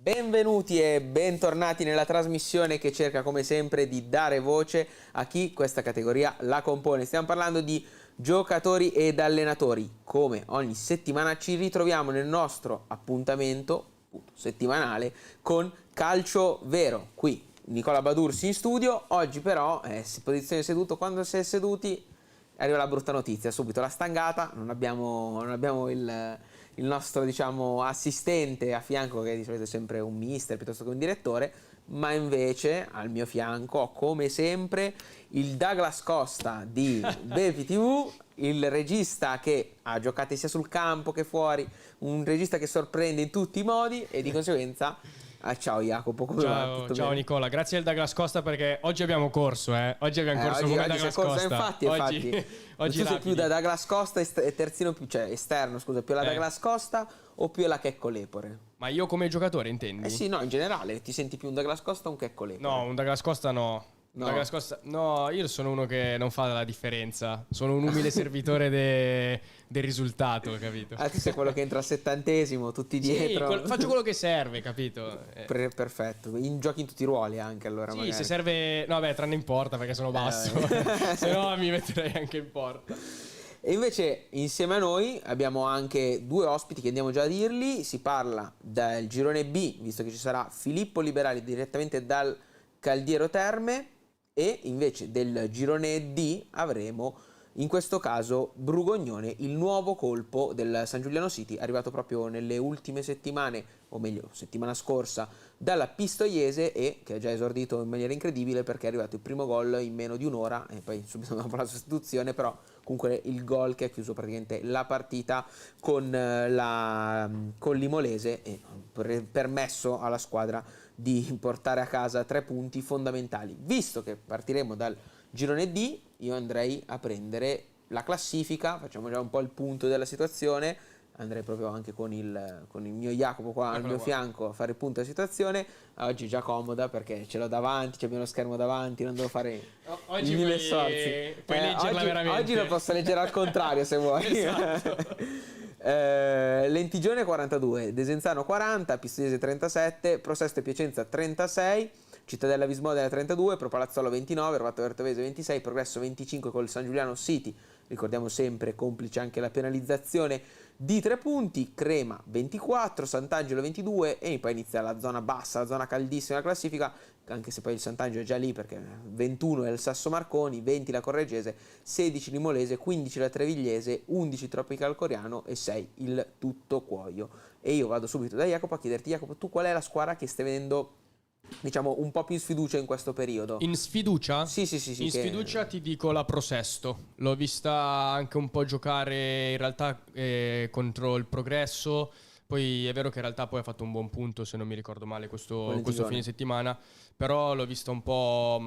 Benvenuti e bentornati nella trasmissione che cerca come sempre di dare voce a chi questa categoria la compone. Stiamo parlando di giocatori ed allenatori. Come ogni settimana ci ritroviamo nel nostro appuntamento settimanale con Calcio Vero. Qui Nicola Badursi in studio. Oggi però si posiziona seduto. Quando si è seduti arriva la brutta notizia, subito la stangata. Non abbiamo il nostro, diciamo, assistente a fianco, che di solito è sempre un mister piuttosto che un direttore, ma invece al mio fianco ho come sempre il Douglas Costa di Bepi TV, il regista che ha giocate sia sul campo che fuori, un regista che sorprende in tutti i modi e di conseguenza... ciao Jacopo, come va? Tutto Ciao bene? Nicola, grazie al Douglas Costa perché oggi abbiamo corso, Oggi abbiamo corso come Douglas Costa. Infatti, oggi tu sei più da Douglas Costa terzino, cioè esterno, scusa, più la Douglas Costa o più la Checco Lepore? Ma io come giocatore intendi? Sì, no, in generale, ti senti più un Douglas Costa o un Checco Lepore? No, un Douglas Costa no. No. Douglas Costa, no, io sono uno che non fa la differenza. Sono un umile servitore del risultato, capito? Tu sei quello che entra al 70°, tutti dietro. Sì, faccio quello che serve, capito? Perfetto, giochi in tutti i ruoli anche allora. Sì, magari. se serve... No, beh, tranne in porta perché sono basso. Se no mi metterei anche in porta. E invece insieme a noi abbiamo anche due ospiti che andiamo già a dirli. Si parla del girone B, visto che ci sarà Filippo Liberali direttamente dal Caldiero Terme, e invece del girone D avremo in questo caso Brugognone, il nuovo colpo del San Giuliano City, arrivato proprio nelle ultime settimane, o meglio settimana scorsa, dalla Pistoiese, e che ha già esordito in maniera incredibile perché è arrivato il primo gol in meno di un'ora e poi subito dopo la sostituzione, però comunque il gol che ha chiuso praticamente la partita con l'Imolese e permesso alla squadra di portare a casa 3 punti fondamentali. Visto che partiremo dal girone D, io andrei a prendere la classifica, facciamo già un po' il punto della situazione, andrei proprio anche con il mio Jacopo qua al mio fianco a fare il punto della situazione. Oggi è già comoda perché ce l'ho davanti, abbiamo lo schermo davanti, non devo fare oggi mille sforzi. Puoi leggerla veramente. Oggi lo posso leggere al contrario se vuoi. Esatto. Lentigione 42, Desenzano 40, Pistoiese 37, Prosesto e Piacenza 36, Cittadella Vismodena 32, Pro Palazzolo 29, Rovato Vertovese 26, Progresso 25 col San Giuliano City, ricordiamo sempre complice anche la penalizzazione di 3 punti, Crema 24, Sant'Angelo 22 e poi inizia la zona bassa, la zona caldissima della classifica, anche se poi il Sant'Angelo è già lì perché 21 è il Sasso Marconi, 20 la Correggese, 16 l'Imolese, 15 la Trevigliese, 11 Tropical Coriano e 6 il Tutto Cuoio. E io vado subito da Jacopo a chiederti, Jacopo, tu qual è la squadra che stai vedendo, diciamo, un po' più in sfiducia in questo periodo? In sfiducia? Sì. In sfiducia ti dico la Prosesto. L'ho vista anche un po' giocare in realtà contro il Progresso. Poi è vero che in realtà poi ha fatto un buon punto, se non mi ricordo male, questo fine settimana. Però l'ho vista un po'...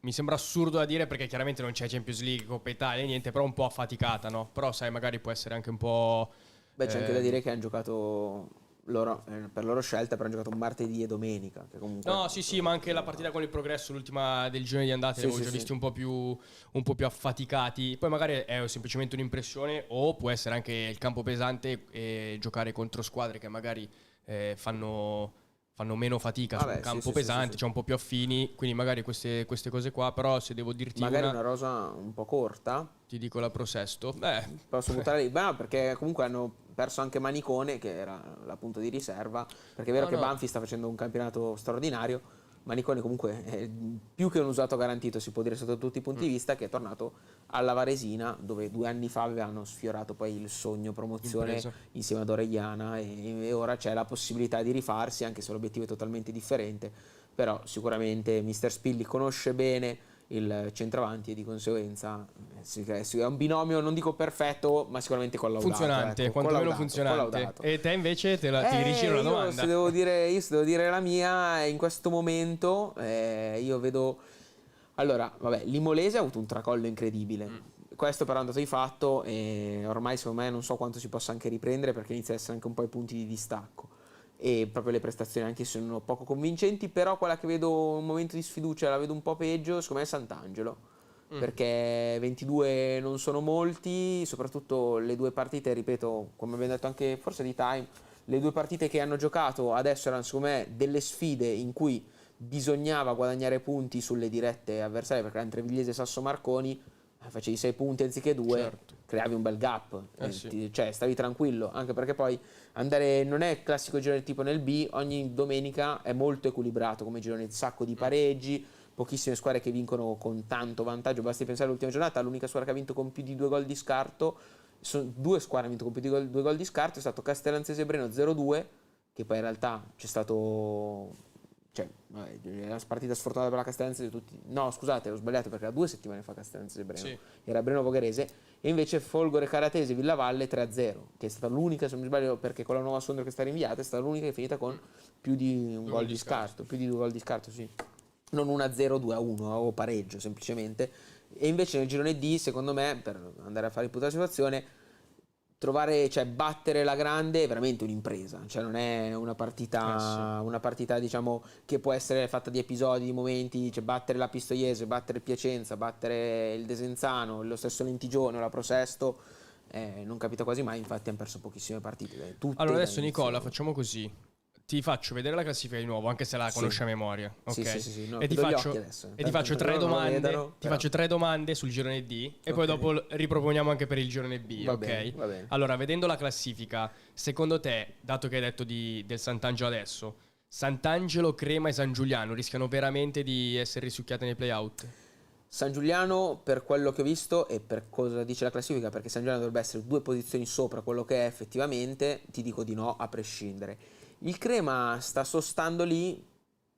mi sembra assurdo da dire perché chiaramente non c'è Champions League, Coppa Italia, niente, però un po' affaticata, no? Però sai, magari può essere anche un po'... Beh, c'è anche da dire che hanno giocato... per loro scelta, però hanno giocato un martedì e domenica che comunque... No, sì, ma anche la partita con il Progresso, l'ultima del girone di andata, li avevo già visti un po' più affaticati. Poi magari è semplicemente un'impressione, o può essere anche il campo pesante e giocare contro squadre che magari fanno fanno meno fatica Vabbè, sul campo sì, pesante, sì. cioè un po' più affini, quindi magari queste cose qua, però se devo dirti Magari una rosa un po' corta. ti dico la Pro Sesto. Posso buttare lì? Beh, no, perché comunque hanno perso anche Manicone, che era la punta di riserva. Perché è vero No, che no. Banfi sta facendo un campionato straordinario. Manicone comunque è più che un usato garantito, si può dire sotto tutti i punti di vista, che è tornato alla Varesina, dove 2 anni fa avevano sfiorato poi il sogno promozione Impresa. insieme ad Orellana e ora c'è la possibilità di rifarsi, anche se l'obiettivo è totalmente differente. Però sicuramente Mister Spilli conosce bene il centravanti e di conseguenza è un binomio, non dico perfetto, ma sicuramente collaudato. Funzionante, ecco, quantomeno collaudato, funzionante. collaudato. E te invece ti rigiro una domanda. Se devo dire la mia, in questo momento io vedo... Allora, vabbè, l'Imolese ha avuto un tracollo incredibile. Questo però è un dato di fatto e ormai secondo me non so quanto si possa anche riprendere perché inizia ad essere anche un po' i punti di distacco. E proprio le prestazioni anche se sono poco convincenti, però quella che vedo un momento di sfiducia la vedo un po' peggio, secondo me è Sant'Angelo, perché 22 non sono molti, soprattutto le 2 partite, ripeto, come abbiamo detto anche forse di Time, le 2 partite che hanno giocato adesso erano secondo me delle sfide in cui bisognava guadagnare punti sulle dirette avversarie, perché erano Trevigliese e Sasso Marconi, facevi 6 punti anziché 2, Certo. creavi un bel gap, Sì. cioè stavi tranquillo, anche perché poi andare non è il classico girone tipo nel B, ogni domenica è molto equilibrato come girone, un sacco di pareggi, pochissime squadre che vincono con tanto vantaggio, basti pensare all'ultima giornata, l'unica squadra che ha vinto con più di 2 gol di scarto, sono 2 squadre hanno vinto con più di 2 gol di scarto, è stato Castellanzese Breno 0-2, che poi in realtà c'è stato... Cioè, vabbè, la partita sfortunata per la Castellanzese tutti... No, scusate, ho sbagliato perché era 2 settimane fa Castellanzese Breno. Sì. Era Breno Vogherese. E invece Folgore Caratese Villavalle 3-0, che è stata l'unica, se non mi sbaglio, perché con la nuova Sondrio che sta rinviata, è stata l'unica che è finita con più di un gol di scarto. Più di 2 gol di scarto, sì. Non 1-0, 2-1 o pareggio, semplicemente. E invece nel girone D, secondo me, per andare a fare il punto della situazione, trovare, cioè battere la grande è veramente un'impresa, cioè non è una partita diciamo che può essere fatta di episodi, di momenti, cioè battere la Pistoiese, battere il Piacenza, battere il Desenzano, lo stesso Lentigione o la Prosesto, non capita quasi mai, infatti hanno perso pochissime partite. Tutte Allora da adesso inizio. Nicola facciamo così. Ti faccio vedere la classifica di nuovo, anche se la Sì. conosci a memoria. Sì, Ok. sì, no, E ti chiudo gli faccio, occhi adesso, e ti faccio tanto tre loro non lo domande. vedono, Ti però. faccio 3 domande sul girone D. E poi Ok. dopo riproponiamo anche per il girone B. Va Ok. bene, va bene. Allora, vedendo la classifica, secondo te, dato che hai detto del Sant'Angelo adesso, Sant'Angelo, Crema e San Giuliano rischiano veramente di essere risucchiate nei playout? San Giuliano, per quello che ho visto e per cosa dice la classifica, perché San Giuliano dovrebbe essere 2 posizioni sopra quello che è effettivamente, ti dico di no a prescindere. Il Crema sta sostando lì,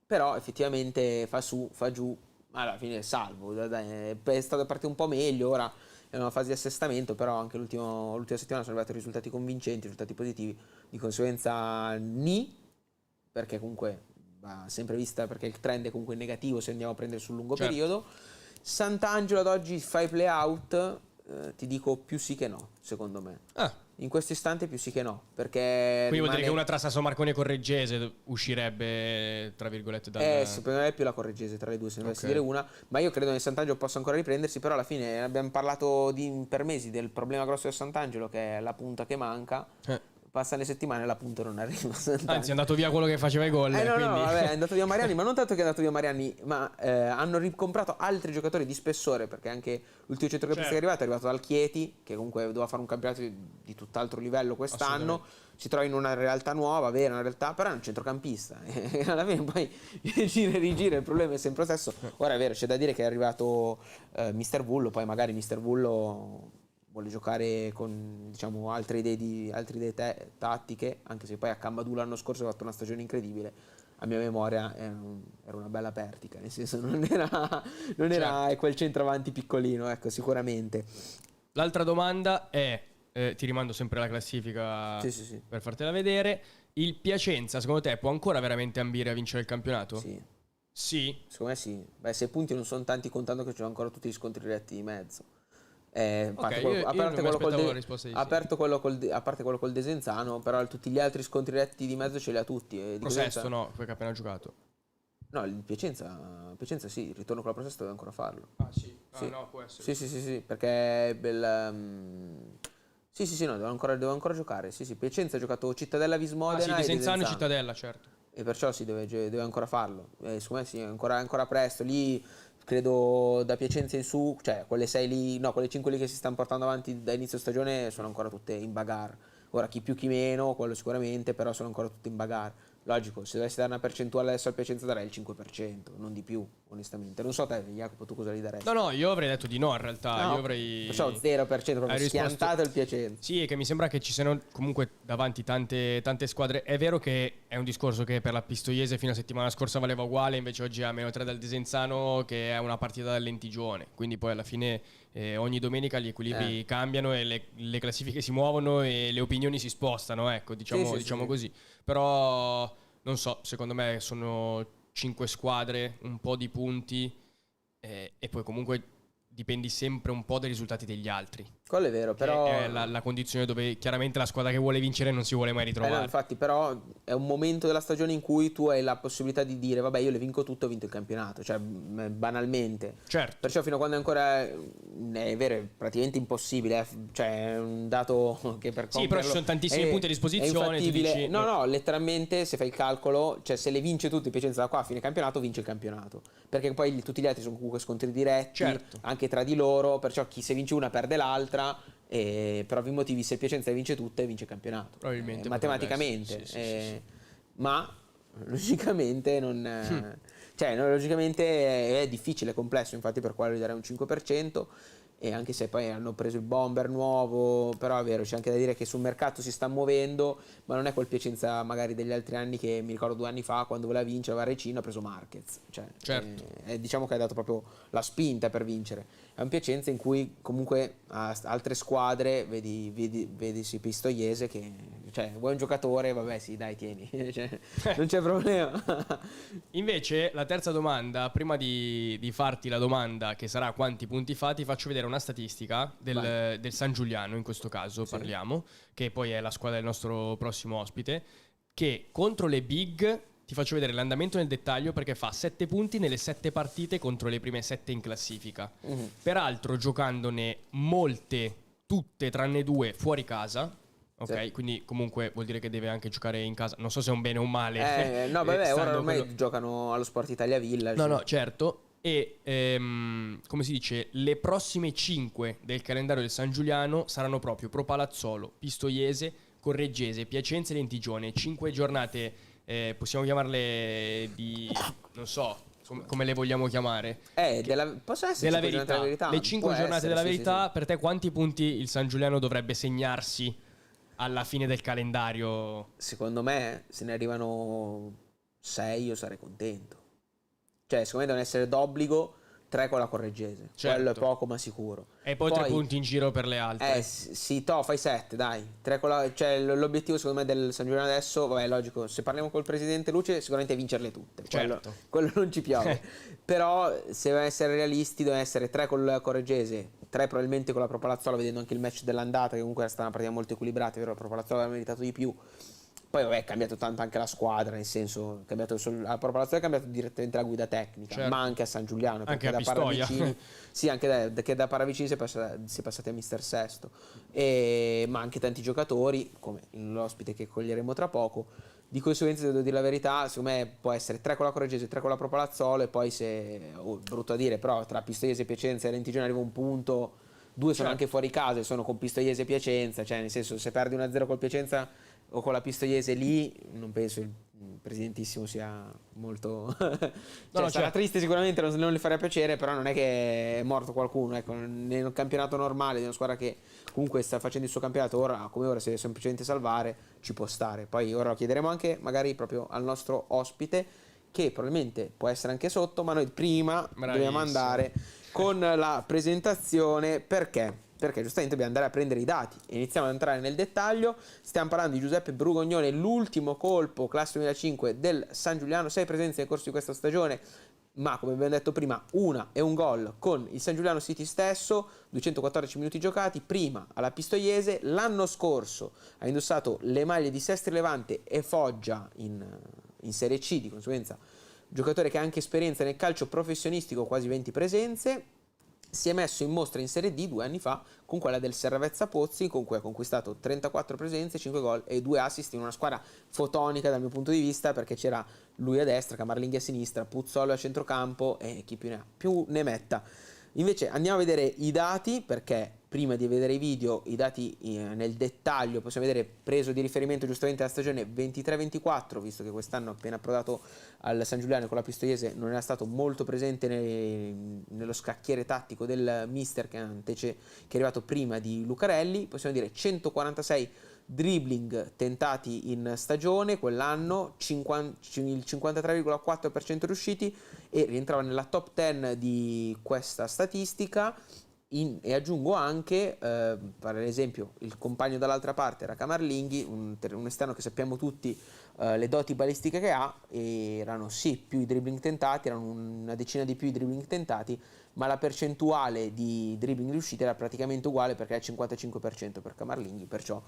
però effettivamente fa su, fa giù, alla fine è salvo. È stato partito un po' meglio, ora è una fase di assestamento, però anche l'ultima settimana sono arrivati risultati convincenti, risultati positivi, di conseguenza ni, perché comunque va sempre vista, perché il trend è comunque negativo se andiamo a prendere sul lungo Certo. periodo. Sant'Angelo ad oggi fa i playout, ti dico più sì che no, secondo me. Ah, In questo istante più sì che no, perché quindi vuol dire rimane... che una tra Sasso Marconi e Correggese uscirebbe, tra virgolette, dal... secondo me è più la Correggese tra le due, se ne dovessi Ok. dire una, ma io credo che Sant'Angelo possa ancora riprendersi, però alla fine abbiamo parlato per mesi del problema grosso del Sant'Angelo, che è la punta che manca. Passano le settimane e la punta non arriva. Anzi, è andato via quello che faceva i gol. No, quindi... vabbè, è andato via Mariani, ma non tanto che è andato via Mariani, ma hanno ricomprato altri giocatori di spessore, perché anche l'ultimo centrocampista che è arrivato dal Chieti, che comunque doveva fare un campionato di tutt'altro livello quest'anno, si trova in una realtà nuova, vera, una realtà, però è un centrocampista, e alla fine poi gira e rigira, il problema è sempre lo stesso. Ora è vero, c'è da dire che è arrivato Mister Vullo, poi magari Mister Vullo vuole giocare con, diciamo, altre idee tattiche, anche se poi a Cambadù l'anno scorso ha fatto una stagione incredibile. A mia memoria era una bella pertica, nel senso non era quel centravanti piccolino, ecco, sicuramente. L'altra domanda è, ti rimando sempre la classifica Sì. per fartela vedere, il Piacenza secondo te può ancora veramente ambire a vincere il campionato? Sì, Sì? secondo me sì. Beh, 6 punti non sono tanti contando che c'è ancora tutti gli scontri diretti di mezzo. A parte io non mi aspettavo la risposta di sì. a parte quello col Desenzano, però tutti gli altri scontri diretti di mezzo ce li ha tutti. Prosesto no, quello che ha appena giocato. No, il Piacenza sì, il ritorno con la Prosesto deve ancora farlo. Ah sì? Sì. No, può essere. Sì, perché sì, no, devo ancora giocare. Sì, Piacenza ha giocato Cittadella Vismodena Ah sì, e Desenzano e Desenzano. Cittadella, certo. e perciò si deve ancora farlo. Secondo me sì, è ancora presto. Lì credo da Piacenza in su, cioè quelle 6 lì, no, quelle 5 lì che si stanno portando avanti da inizio stagione sono ancora tutte in bagarre. Ora chi più chi meno, quello sicuramente, però sono ancora tutte in bagarre. Logico, se dovessi dare una percentuale adesso al Piacenza darei il 5%, non di più, onestamente. Non so te, Jacopo, tu cosa gli daresti? No, io avrei detto di no in realtà. No, Io avrei. perciò 0%, proprio schiantato il Piacenza. Sì, è che mi sembra che ci siano comunque davanti tante squadre. È vero che è un discorso che per la Pistoiese fino a settimana scorsa valeva uguale, invece oggi è a -3 dal Desenzano, che è una partita dal Lentigione. Quindi poi alla fine ogni domenica gli equilibri cambiano e le classifiche si muovono e le opinioni si spostano, ecco, diciamo così. Però non so, secondo me sono 5 squadre, un po' di punti e poi comunque dipendi sempre un po' dai risultati degli altri. Quello è vero, però è la condizione dove chiaramente la squadra che vuole vincere non si vuole mai ritrovare. no, infatti, però è un momento della stagione in cui tu hai la possibilità di dire vabbè, io le vinco tutto, ho vinto il campionato, cioè banalmente. Certo. Perciò fino a quando è ancora è vero, è praticamente impossibile, cioè è un dato che per sì, però ci sono tantissimi punti a disposizione, tu dici no, letteralmente se fai il calcolo, cioè se le vince tutte Piacenza da qua a fine campionato, vince il campionato, perché poi tutti gli altri sono comunque scontri diretti, certo, anche tra di loro, perciò chi se vince una perde l'altra. E per ovvi motivi, se il Piacenza vince tutte, vince il campionato. Probabilmente. Matematicamente. Sì. Ma logicamente non. Cioè, logicamente è difficile, è complesso, infatti per quello gli darei un 5%. E anche se poi hanno preso il bomber nuovo, però è vero, c'è anche da dire che sul mercato si sta muovendo, ma non è quel Piacenza magari degli altri anni che mi ricordo 2 anni fa quando voleva vincere a Varecino ha preso Marquez, cioè, certo. diciamo che ha dato proprio la spinta per vincere. È un Piacenza in cui comunque a altre squadre vedi sì, Pistoiese che, cioè, vuoi un giocatore, vabbè sì, dai, tieni, cioè, non c'è problema. Invece la terza domanda, prima di farti la domanda che sarà quanti punti fa, ti faccio vedere una statistica del San Giuliano, in questo caso parliamo, che poi è la squadra del nostro prossimo ospite, che contro le big, ti faccio vedere l'andamento nel dettaglio, perché fa 7 punti nelle 7 partite contro le prime 7 in classifica. Peraltro giocandone molte, tutte tranne 2 fuori casa. Ok, quindi comunque vuol dire che deve anche giocare in casa. Non so se è un bene o un male. No, vabbè, ora ormai giocano allo Sport Italia Villa. No, certo. E come si dice, le prossime 5 del calendario del San Giuliano saranno proprio Pro Palazzolo, Pistoiese, Correggese, Piacenza e Lentigione. 5 giornate, possiamo chiamarle non so come le vogliamo chiamare. Possono essere della verità. Le 5 giornate della verità, sì. Per te quanti punti il San Giuliano dovrebbe segnarsi alla fine del calendario? Secondo me, se ne arrivano 6 io sarei contento. Cioè, secondo me devono essere d'obbligo 3 con la Correggese. Certo. Quello è poco ma sicuro. E poi 3 punti in giro per le altre. Sì, fai 7, dai. 3 cioè, l'obiettivo secondo me del San Giuliano adesso, vabbè, logico, se parliamo col presidente Luce, sicuramente vincerle tutte. Certo. Quello non ci piove. Però, se devono essere realisti, devono essere 3 con la Correggese, 3 probabilmente con la Pro Palazzolo, vedendo anche il match dell'andata, che comunque era stata una partita molto equilibrata, vero? La Pro Palazzolo aveva meritato di più. Poi vabbè, è cambiato tanto anche la squadra, nel senso, a Pro Palazzolo è cambiato direttamente la guida tecnica, certo. Ma anche a San Giuliano, anche perché a Pistoia. sì, anche che da Paravicini si è passati a Mister Sesto, ma anche tanti giocatori, come l'ospite che coglieremo tra poco. Di conseguenza, devo dire la verità, secondo me può essere 3 con la Correggese, 3 con la Pro Palazzolo, e poi se, brutto a dire, però tra Pistoiese, Piacenza e Lentigione arriva un punto, 2 sono anche fuori casa e sono con Pistoiese e Piacenza, cioè nel senso, se perdi 1-0 col Piacenza o con la Pistoiese lì, non penso il presidentissimo sia molto sarà triste sicuramente, non le farà piacere, però non è che è morto qualcuno, ecco, nel campionato normale di una squadra che comunque sta facendo il suo campionato, ora come ora, se deve semplicemente salvare ci può stare. Poi ora lo chiederemo anche magari proprio al nostro ospite, che probabilmente può essere anche sotto, ma noi prima dobbiamo andare con la presentazione, perché giustamente dobbiamo andare a prendere i dati. Iniziamo ad entrare nel dettaglio. Stiamo parlando di Giuseppe Brugognone, l'ultimo colpo classe 2005 del San Giuliano, 6 presenze nel corso di questa stagione, ma come abbiamo detto prima, una e un gol con il San Giuliano City stesso, 214 minuti giocati, prima alla Pistoiese. L'anno scorso ha indossato le maglie di Sestri Levante e Foggia in Serie C, di conseguenza giocatore che ha anche esperienza nel calcio professionistico, quasi 20 presenze. si è messo in mostra in Serie D 2 anni fa con quella del Serravezza Pozzi, con cui ha conquistato 34 presenze, 5 gol e 2 assist in una squadra fotonica dal mio punto di vista, perché c'era lui a destra, Camarlinghi a sinistra, Puzzolo a centrocampo e chi più ne ha più ne metta. Invece andiamo a vedere i dati, perché prima di vedere i video, i dati nel dettaglio, possiamo vedere preso di riferimento giustamente la stagione 23-24, visto che quest'anno appena approdato al San Giuliano con la Pistoiese non era stato molto presente nello scacchiere tattico del mister che è arrivato prima di Lucarelli. Possiamo dire 146 dribbling tentati in stagione quell'anno, il 53,4% riusciti, e rientrava nella top 10 di questa statistica. E aggiungo anche, per esempio, il compagno dall'altra parte era Camarlinghi, un esterno che sappiamo tutti le doti balistiche che ha, e erano sì più i dribbling tentati, erano una decina di più i dribbling tentati, ma la percentuale di dribbling riusciti era praticamente uguale, perché è il 55% per Camarlinghi, perciò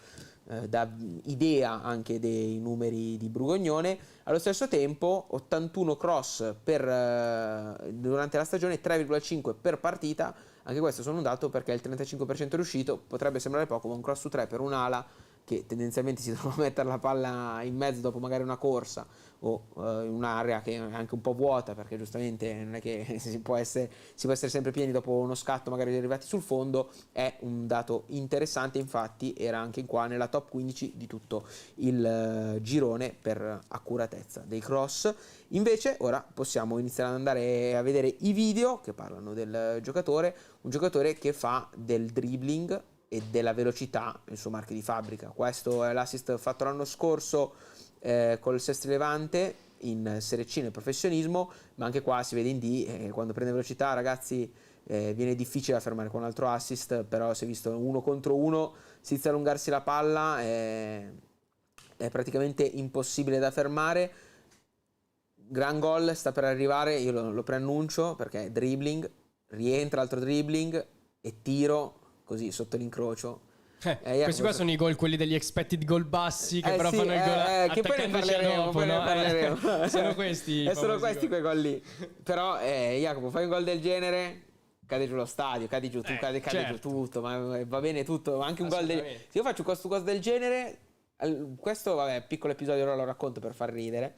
dà idea anche dei numeri di Brugognone. Allo stesso tempo 81 cross durante la stagione, 3,5 per partita. Anche questo sono un dato, perché il 35% è riuscito, potrebbe sembrare poco, ma un cross su 3 per un'ala che tendenzialmente si trova a mettere la palla in mezzo dopo magari una corsa o in un'area che è anche un po' vuota, perché giustamente non è che si può essere sempre pieni dopo uno scatto magari arrivati sul fondo. È un dato interessante, infatti era anche qua nella top 15 di tutto il girone per accuratezza dei cross. Invece ora possiamo iniziare ad andare a vedere i video che parlano del giocatore, un giocatore che fa del dribbling e della velocità il suo marchio di fabbrica. Questo è l'assist fatto l'anno scorso col Sestri Levante in Serie C nel professionismo, ma anche qua si vede in D, quando prende velocità, ragazzi, viene difficile da fermare con un altro assist, però si è visto uno contro uno, si inizia a allungarsi la palla, è praticamente impossibile da fermare. Gran gol sta per arrivare, io lo preannuncio, perché dribbling, rientra altro dribbling e tiro così sotto l'incrocio. Questi qua sono i gol, quelli degli expected goal bassi, che però sì, fanno il gol che poi ne parleremo, dopo, poi no? ne parleremo. Sono questi e sono questi quei gol lì. Però Jacopo, fai un gol del genere, cade giù lo stadio, cadi giù tu, cade certo. giù tutto, ma va bene tutto, ma anche un gol se io faccio questo gol del genere, questo vabbè, piccolo episodio, ora lo racconto per far ridere.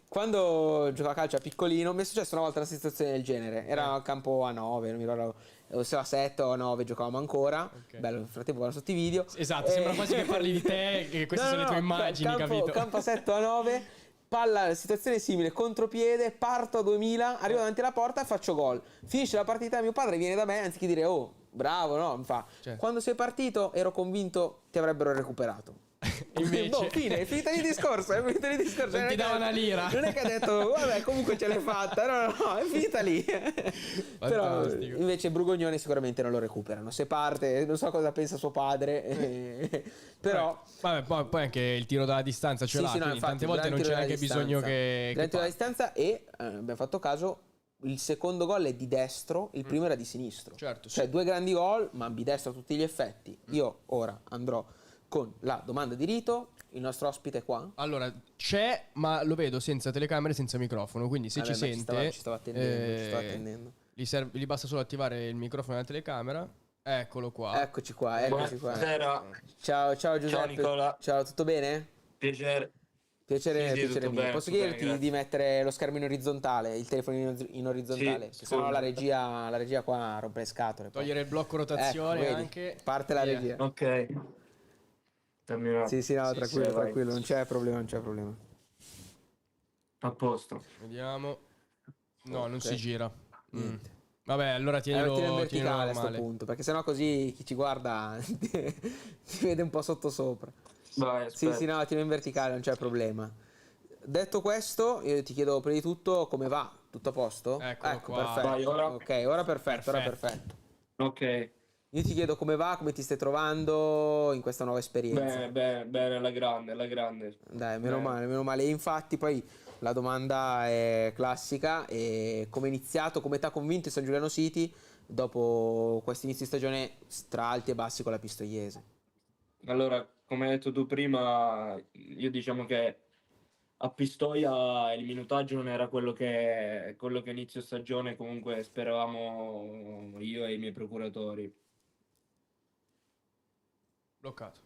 Quando giocavo a calcio a piccolino mi è successa una volta una situazione del genere, era a campo a 9, non mi ricordo se a 7 o a 9 giocavamo ancora. Bello, nel frattempo guardo sotto i video. Esatto, sembra quasi che parli di te, che queste sono le tue immagini, capito? Campo a 7 o a 9, palla, situazione simile, contropiede, parto a 2000, arrivo davanti alla porta e faccio gol. Finisce la partita, mio padre viene da me, anziché dire "Oh, bravo", no, mi fa "Quando sei partito ero convinto ti avrebbero recuperato". Invece fine, è finita il discorso, non ti dà una lira. Non è che ha detto vabbè, comunque ce l'hai fatta, no, è finita lì. Però invece Brugognone sicuramente non lo recuperano. Se parte, non so cosa pensa suo padre, però vabbè, poi anche il tiro dalla distanza ce l'ha, no, quindi infatti, tante volte non c'è neanche bisogno che tiro dalla distanza. E abbiamo fatto caso, il secondo gol è di destro, il primo era di sinistro. Certo, cioè due grandi gol, ma ambidestro a tutti gli effetti. Io ora andrò con la domanda di rito. Il nostro ospite è qua. Allora, c'è, ma lo vedo senza telecamere, senza microfono, quindi se ci sente ci stava attendendo. Gli basta solo attivare il microfono e la telecamera. Eccolo qua. Eccoci qua. Buonasera. Ciao Giuseppe. Ciao Nicola. Ciao, tutto bene? Piacere. Piacere Sì, mio. bene, Posso bene, chiederti grazie. di mettere lo schermo in orizzontale, il telefono in orizzontale? Sì, Se no la regia qua rompe le scatole. Togliere il blocco rotazione, vedi, anche. parte la Via. regia. Ok. Sì, no, tranquillo, vai. non c'è problema. A posto. Vediamo. No, non Ok. si gira. Niente. Vabbè, allora tienilo Tienilo in verticale a sto normale. punto, perché sennò così chi ci guarda ti vede un po' sottosopra. Vai, aspetta. Sì, no, tienilo in verticale, non c'è problema. Detto questo, io ti chiedo prima di tutto come va, tutto a posto? Eccolo ecco, qua. perfetto. Vai, ora. Ok, ora perfetto. Ok. Io ti chiedo come va, come ti stai trovando in questa nuova esperienza. Bene, alla grande. Dai, meno Bene. male. E infatti poi la domanda è classica: e come è iniziato, come ti ha convinto il San Giuliano City dopo questo inizio di stagione tra alti e bassi con la Pistoiese? Allora, come hai detto tu prima, io diciamo che a Pistoia il minutaggio non era quello che inizio stagione comunque speravamo io e i miei procuratori. Bloccato.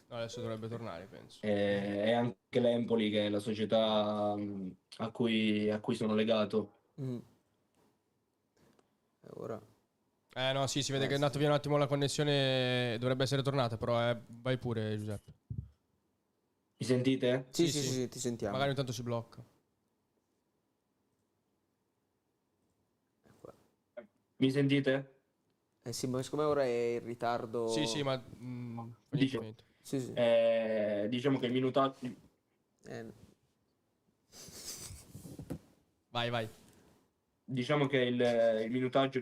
No, adesso dovrebbe tornare, penso. E anche l'Empoli, che è la società a cui sono legato. Mm. E ora... No, sì, si vede che è sì, andato sì. via un attimo la connessione, dovrebbe essere tornata, però vai pure, Giuseppe. Mi sentite? Sì, sì, sì, sì, ti sentiamo. Magari ogni tanto si blocca. Mi sentite? Sì, ma secondo me ora è in ritardo. Sì, sì, ma... Dice- niente. Sì, sì. Diciamo che il minutaggio... Eh, Vai. Diciamo che il minutaggio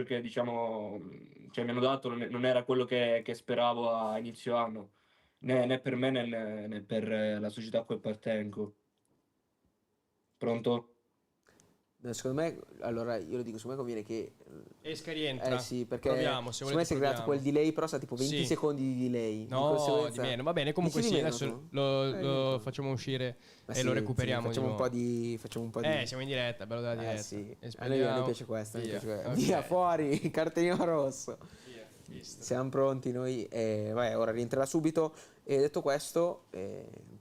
che diciamo, cioè, mi hanno dato non era quello che speravo a inizio anno, né per me né per la società a cui appartengo. Pronto? secondo me, allora io lo dico, secondo me conviene che... Esca e rientra. sì, perché Proviamo, se secondo me volete si è creato quel proviamo. delay, però sa tipo 20 Sì. secondi di delay. Di No, conseguenza... di meno. Va bene, comunque Dici sì, di meno adesso tu? lo Niente. facciamo uscire Ma e sì, lo sì, recuperiamo facciamo di un po' nuovo. di... Facciamo un po' di... Siamo in diretta, bello della diretta. sì. E A noi spegniamo. piace questa, Via. Ok. Via, fuori, cartellino rosso. Via, visto. Siamo pronti noi. Vai, ora rientrerà subito. E detto questo,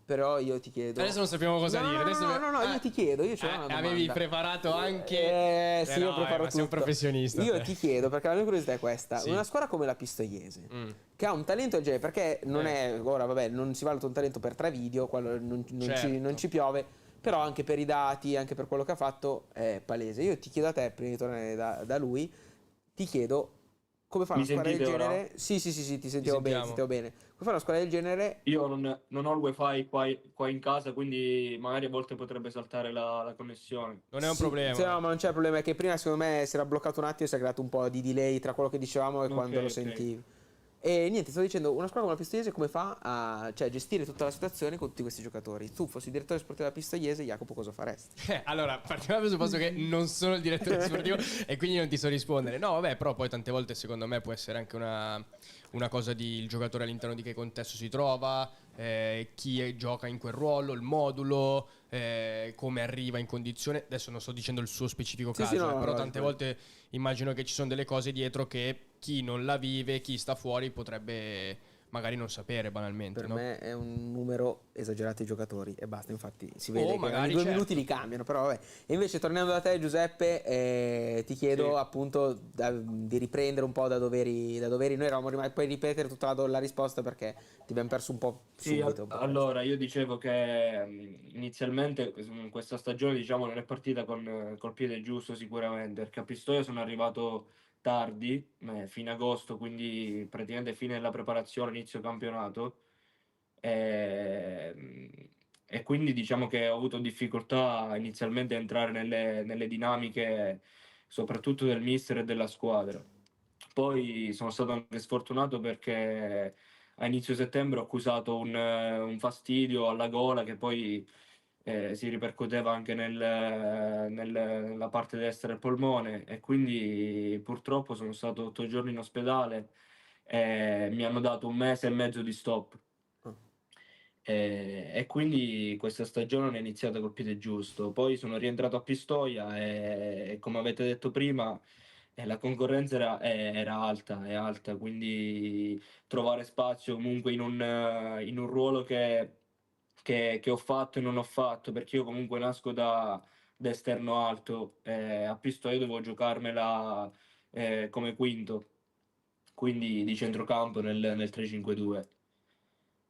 però io ti chiedo... Adesso non sappiamo cosa No, dire. no, Adesso no, io ti chiedo, io c'ho una domanda. avevi preparato anche... Sì, io no, preparo ma sei un tutto. professionista. Io ti chiedo, perché la mia curiosità è questa. Sì. Una squadra come la Pistoiese, Mm. che ha un talento del genere, perché non è... Ora, vabbè, non si valuta un talento per 3 video, quello Certo. non ci piove, però anche per i dati, anche per quello che ha fatto, è palese. Io ti chiedo a te, prima di tornare da lui, ti chiedo come fa Mi una squadra del sentite ora? genere... Sì, ti sentivo bene, ti sentiamo. sentivo bene. Come fa una squadra del genere... Io non ho il wifi qua in casa, quindi magari a volte potrebbe saltare la connessione. Non è un Sì, problema. sì, no, ma non c'è problema, è che prima secondo me si era bloccato un attimo e si è creato un po' di delay tra quello che dicevamo e quando lo Ok. sentivi. E niente, sto dicendo, una squadra come la Pistoiese come fa a gestire tutta la situazione con tutti questi giocatori? Tu fossi direttore sportivo della Pistoiese, Jacopo, cosa faresti? Allora, partiamo dal presupposto che non sono il direttore sportivo e quindi non ti so rispondere. No, vabbè, però poi tante volte secondo me può essere anche una cosa di il giocatore all'interno di che contesto si trova, chi gioca in quel ruolo, il modulo, come arriva in condizione. Adesso non sto dicendo il suo specifico Sì, caso, sì, no, però no, tante volte immagino che ci sono delle cose dietro che chi non la vive, chi sta fuori potrebbe magari non sapere banalmente. Per no? me è un numero esagerato di giocatori e basta, infatti si vede che magari, ogni 2 certo. minuti li cambiano, però vabbè. E invece tornando da te Giuseppe, ti chiedo Sì. appunto di riprendere un po' da dove eri. Noi eravamo rimasti, puoi ripetere tutta la risposta perché ti abbiamo perso un po' Sì, subito. Un po' allora io dicevo che inizialmente questa stagione diciamo non è partita col piede giusto sicuramente, perché a Pistoia sono arrivato tardi, fine agosto, quindi praticamente fine della preparazione, inizio campionato, e quindi diciamo che ho avuto difficoltà inizialmente a entrare nelle dinamiche soprattutto del mister e della squadra. Poi sono stato anche sfortunato perché a inizio settembre ho accusato un fastidio alla gola che poi si ripercuoteva anche nella parte destra del polmone e quindi purtroppo sono stato 8 giorni in ospedale e mi hanno dato 1 mese e mezzo di stop. Ah. E quindi questa stagione è iniziata col piede giusto. Poi sono rientrato a Pistoia e come avete detto prima, la concorrenza era alta, è alta, quindi trovare spazio comunque in un ruolo che ho fatto e non ho fatto, perché io comunque nasco da esterno alto, a Pistoia dovevo giocarmela come quinto, quindi di centrocampo nel 3-5-2.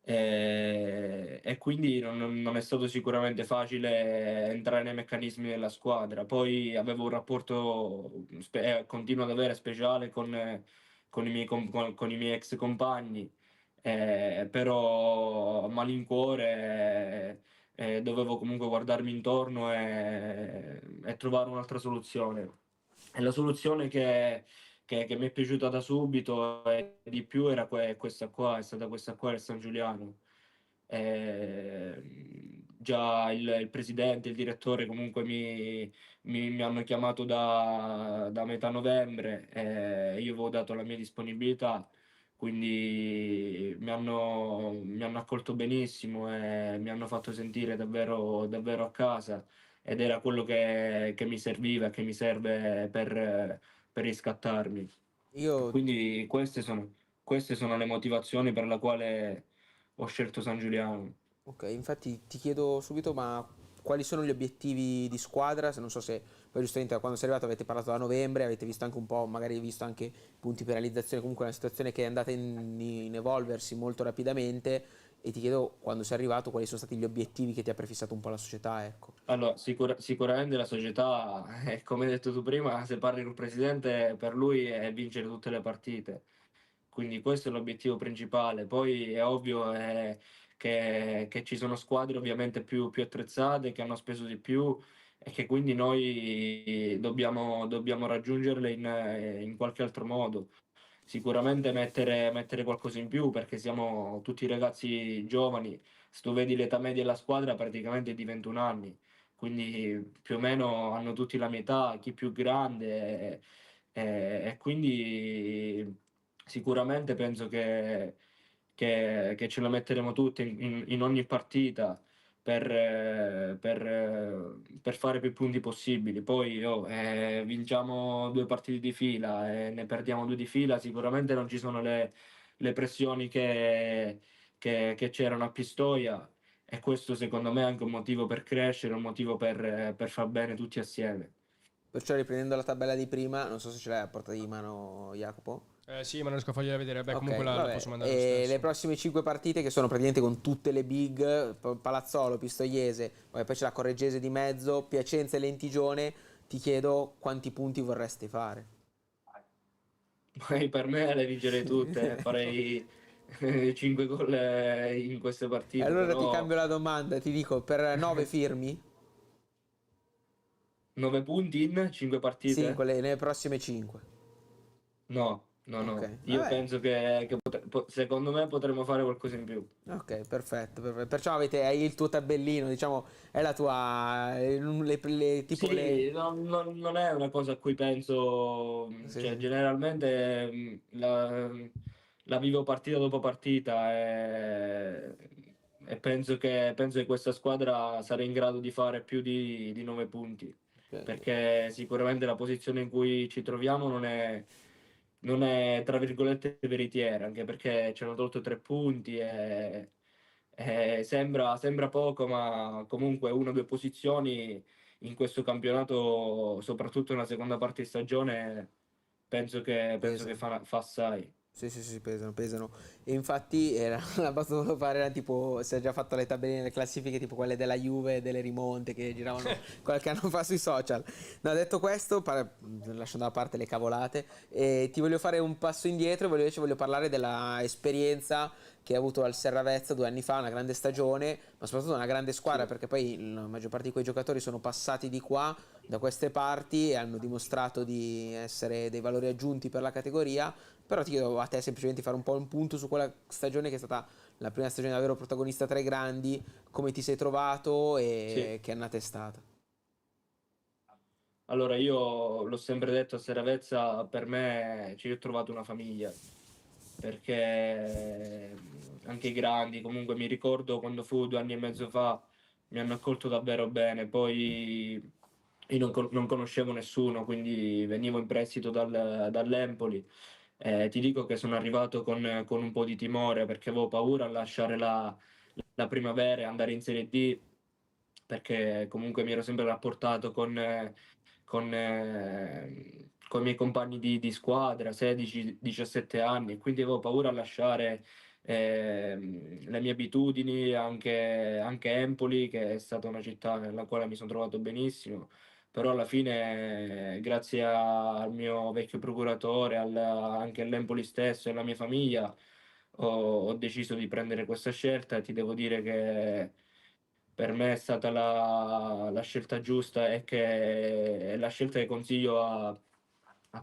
E quindi non è stato sicuramente facile entrare nei meccanismi della squadra. Poi avevo un rapporto, continuo ad avere speciale con i miei ex compagni, però a malincuore dovevo comunque guardarmi intorno e trovare un'altra soluzione. E la soluzione che mi è piaciuta da subito e di più era questa qua, è stata questa qua del San Giuliano. Già il presidente, il direttore comunque mi hanno chiamato da metà novembre e io avevo dato la mia disponibilità, quindi mi hanno accolto benissimo e mi hanno fatto sentire davvero, davvero a casa ed era quello che mi serviva e che mi serve per riscattarmi. Io Quindi queste sono le motivazioni per la quale ho scelto San Giuliano. Ok, infatti ti chiedo subito, ma quali sono gli obiettivi di squadra? Se non so se poi giustamente quando sei arrivato avete parlato da novembre, avete visto anche un po', magari visto anche punti per realizzazione, comunque è una situazione che è andata in evolversi molto rapidamente e ti chiedo quando sei arrivato quali sono stati gli obiettivi che ti ha prefissato un po' la società, ecco. Allora, sicuramente la società, come hai detto tu prima, se parli col presidente, per lui è vincere tutte le partite. Quindi questo è l'obiettivo principale. Poi è ovvio che ci sono squadre ovviamente più attrezzate, che hanno speso di più e che quindi noi dobbiamo raggiungerle in qualche altro modo. Sicuramente mettere qualcosa in più perché siamo tutti ragazzi giovani. Se tu vedi l'età media della squadra praticamente è di 21 anni, quindi più o meno hanno tutti la mia età, chi più grande e quindi sicuramente penso che ce la metteremo tutti in ogni partita per fare più punti possibili. Poi vinciamo 2 partite di fila e ne perdiamo 2 di fila, sicuramente non ci sono le pressioni che c'erano a Pistoia e questo secondo me è anche un motivo per crescere, un motivo per far bene tutti assieme. Perciò riprendendo la tabella di prima, non so se ce l'hai a portata di mano Jacopo. Sì, ma non riesco a fargliela vedere. Beh, comunque Ok, la posso vabbè, mandare lo e le stesso. prossime 5 partite che sono praticamente con tutte le big, Palazzolo, Pistoiese, vabbè, poi c'è la Correggese di mezzo, Piacenza e Lentigione, ti chiedo quanti punti vorresti fare. Poi per me le vincerei tutte, farei 5 gol in queste E partite, allora ti però cambio la domanda, ti dico per 9 firmi? 9 punti in 5 Sì, partite? quelle nelle prossime 5. No, no, Ok, no. Io vabbè. penso che secondo me potremmo fare qualcosa in più. Ok, perfetto, perfetto. Perciò hai il tuo tabellino, diciamo, è la tua, tipo le... Sì, non è una cosa a cui penso, Sì, cioè sì. generalmente la vivo partita dopo partita e penso che questa squadra sarà in grado di fare più di 9 punti, Ok. perché sicuramente la posizione in cui ci troviamo non è tra virgolette veritiera, anche perché ci hanno tolto 3 punti e sembra poco, ma comunque 1 o 2 posizioni in questo campionato, soprattutto nella seconda parte di stagione, penso che Pesa. fa assai. Sì, sì, sì, pesano, pesano. E infatti era, la cosa che volevo fare era tipo, si è già fatto le tabelline, le classifiche, tipo quelle della Juve, delle rimonte che giravano qualche anno fa sui social. No, detto questo, lasciando da parte le cavolate, ti voglio fare un passo indietro, invece voglio parlare della esperienza che ha avuto al Serravezza 2 anni fa, una grande stagione, ma soprattutto una grande squadra, Sì, perché poi la maggior parte di quei giocatori sono passati di qua, da queste parti, e hanno dimostrato di essere dei valori aggiunti per la categoria. Però ti chiedo a te semplicemente di fare un po' un punto su quella stagione che è stata la prima stagione davvero protagonista tra i grandi, come ti sei trovato sì. e che annata è stata. Allora io l'ho sempre detto a Seravezza, per me ci ho trovato una famiglia, perché anche i grandi, comunque mi ricordo quando fu 2 anni e mezzo fa, mi hanno accolto davvero bene, poi io non conoscevo nessuno, quindi venivo in prestito dall'Empoli. Ti dico che sono arrivato con un po' di timore perché avevo paura a lasciare la primavera e andare in Serie D, perché comunque mi ero sempre rapportato con i miei compagni di squadra, 16-17 anni, e quindi avevo paura a lasciare le mie abitudini, anche Empoli, che è stata una città nella quale mi sono trovato benissimo, però alla fine, grazie al mio vecchio procuratore, anche all'Empoli stesso e alla mia famiglia, ho deciso di prendere questa scelta e ti devo dire che per me è stata la scelta giusta e che è la scelta che consiglio a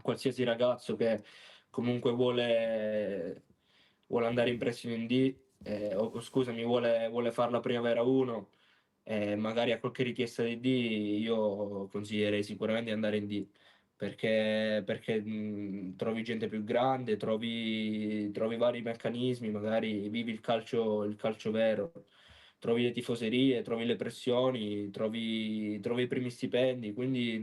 qualsiasi ragazzo che comunque vuole andare in prestito in D, o scusami, vuole fare la primavera 1 e magari ha qualche richiesta di D, io consiglierei sicuramente di andare in D, perché trovi gente più grande, trovi vari meccanismi, magari vivi il calcio vero, trovi le tifoserie, trovi le pressioni, trovi i primi stipendi, quindi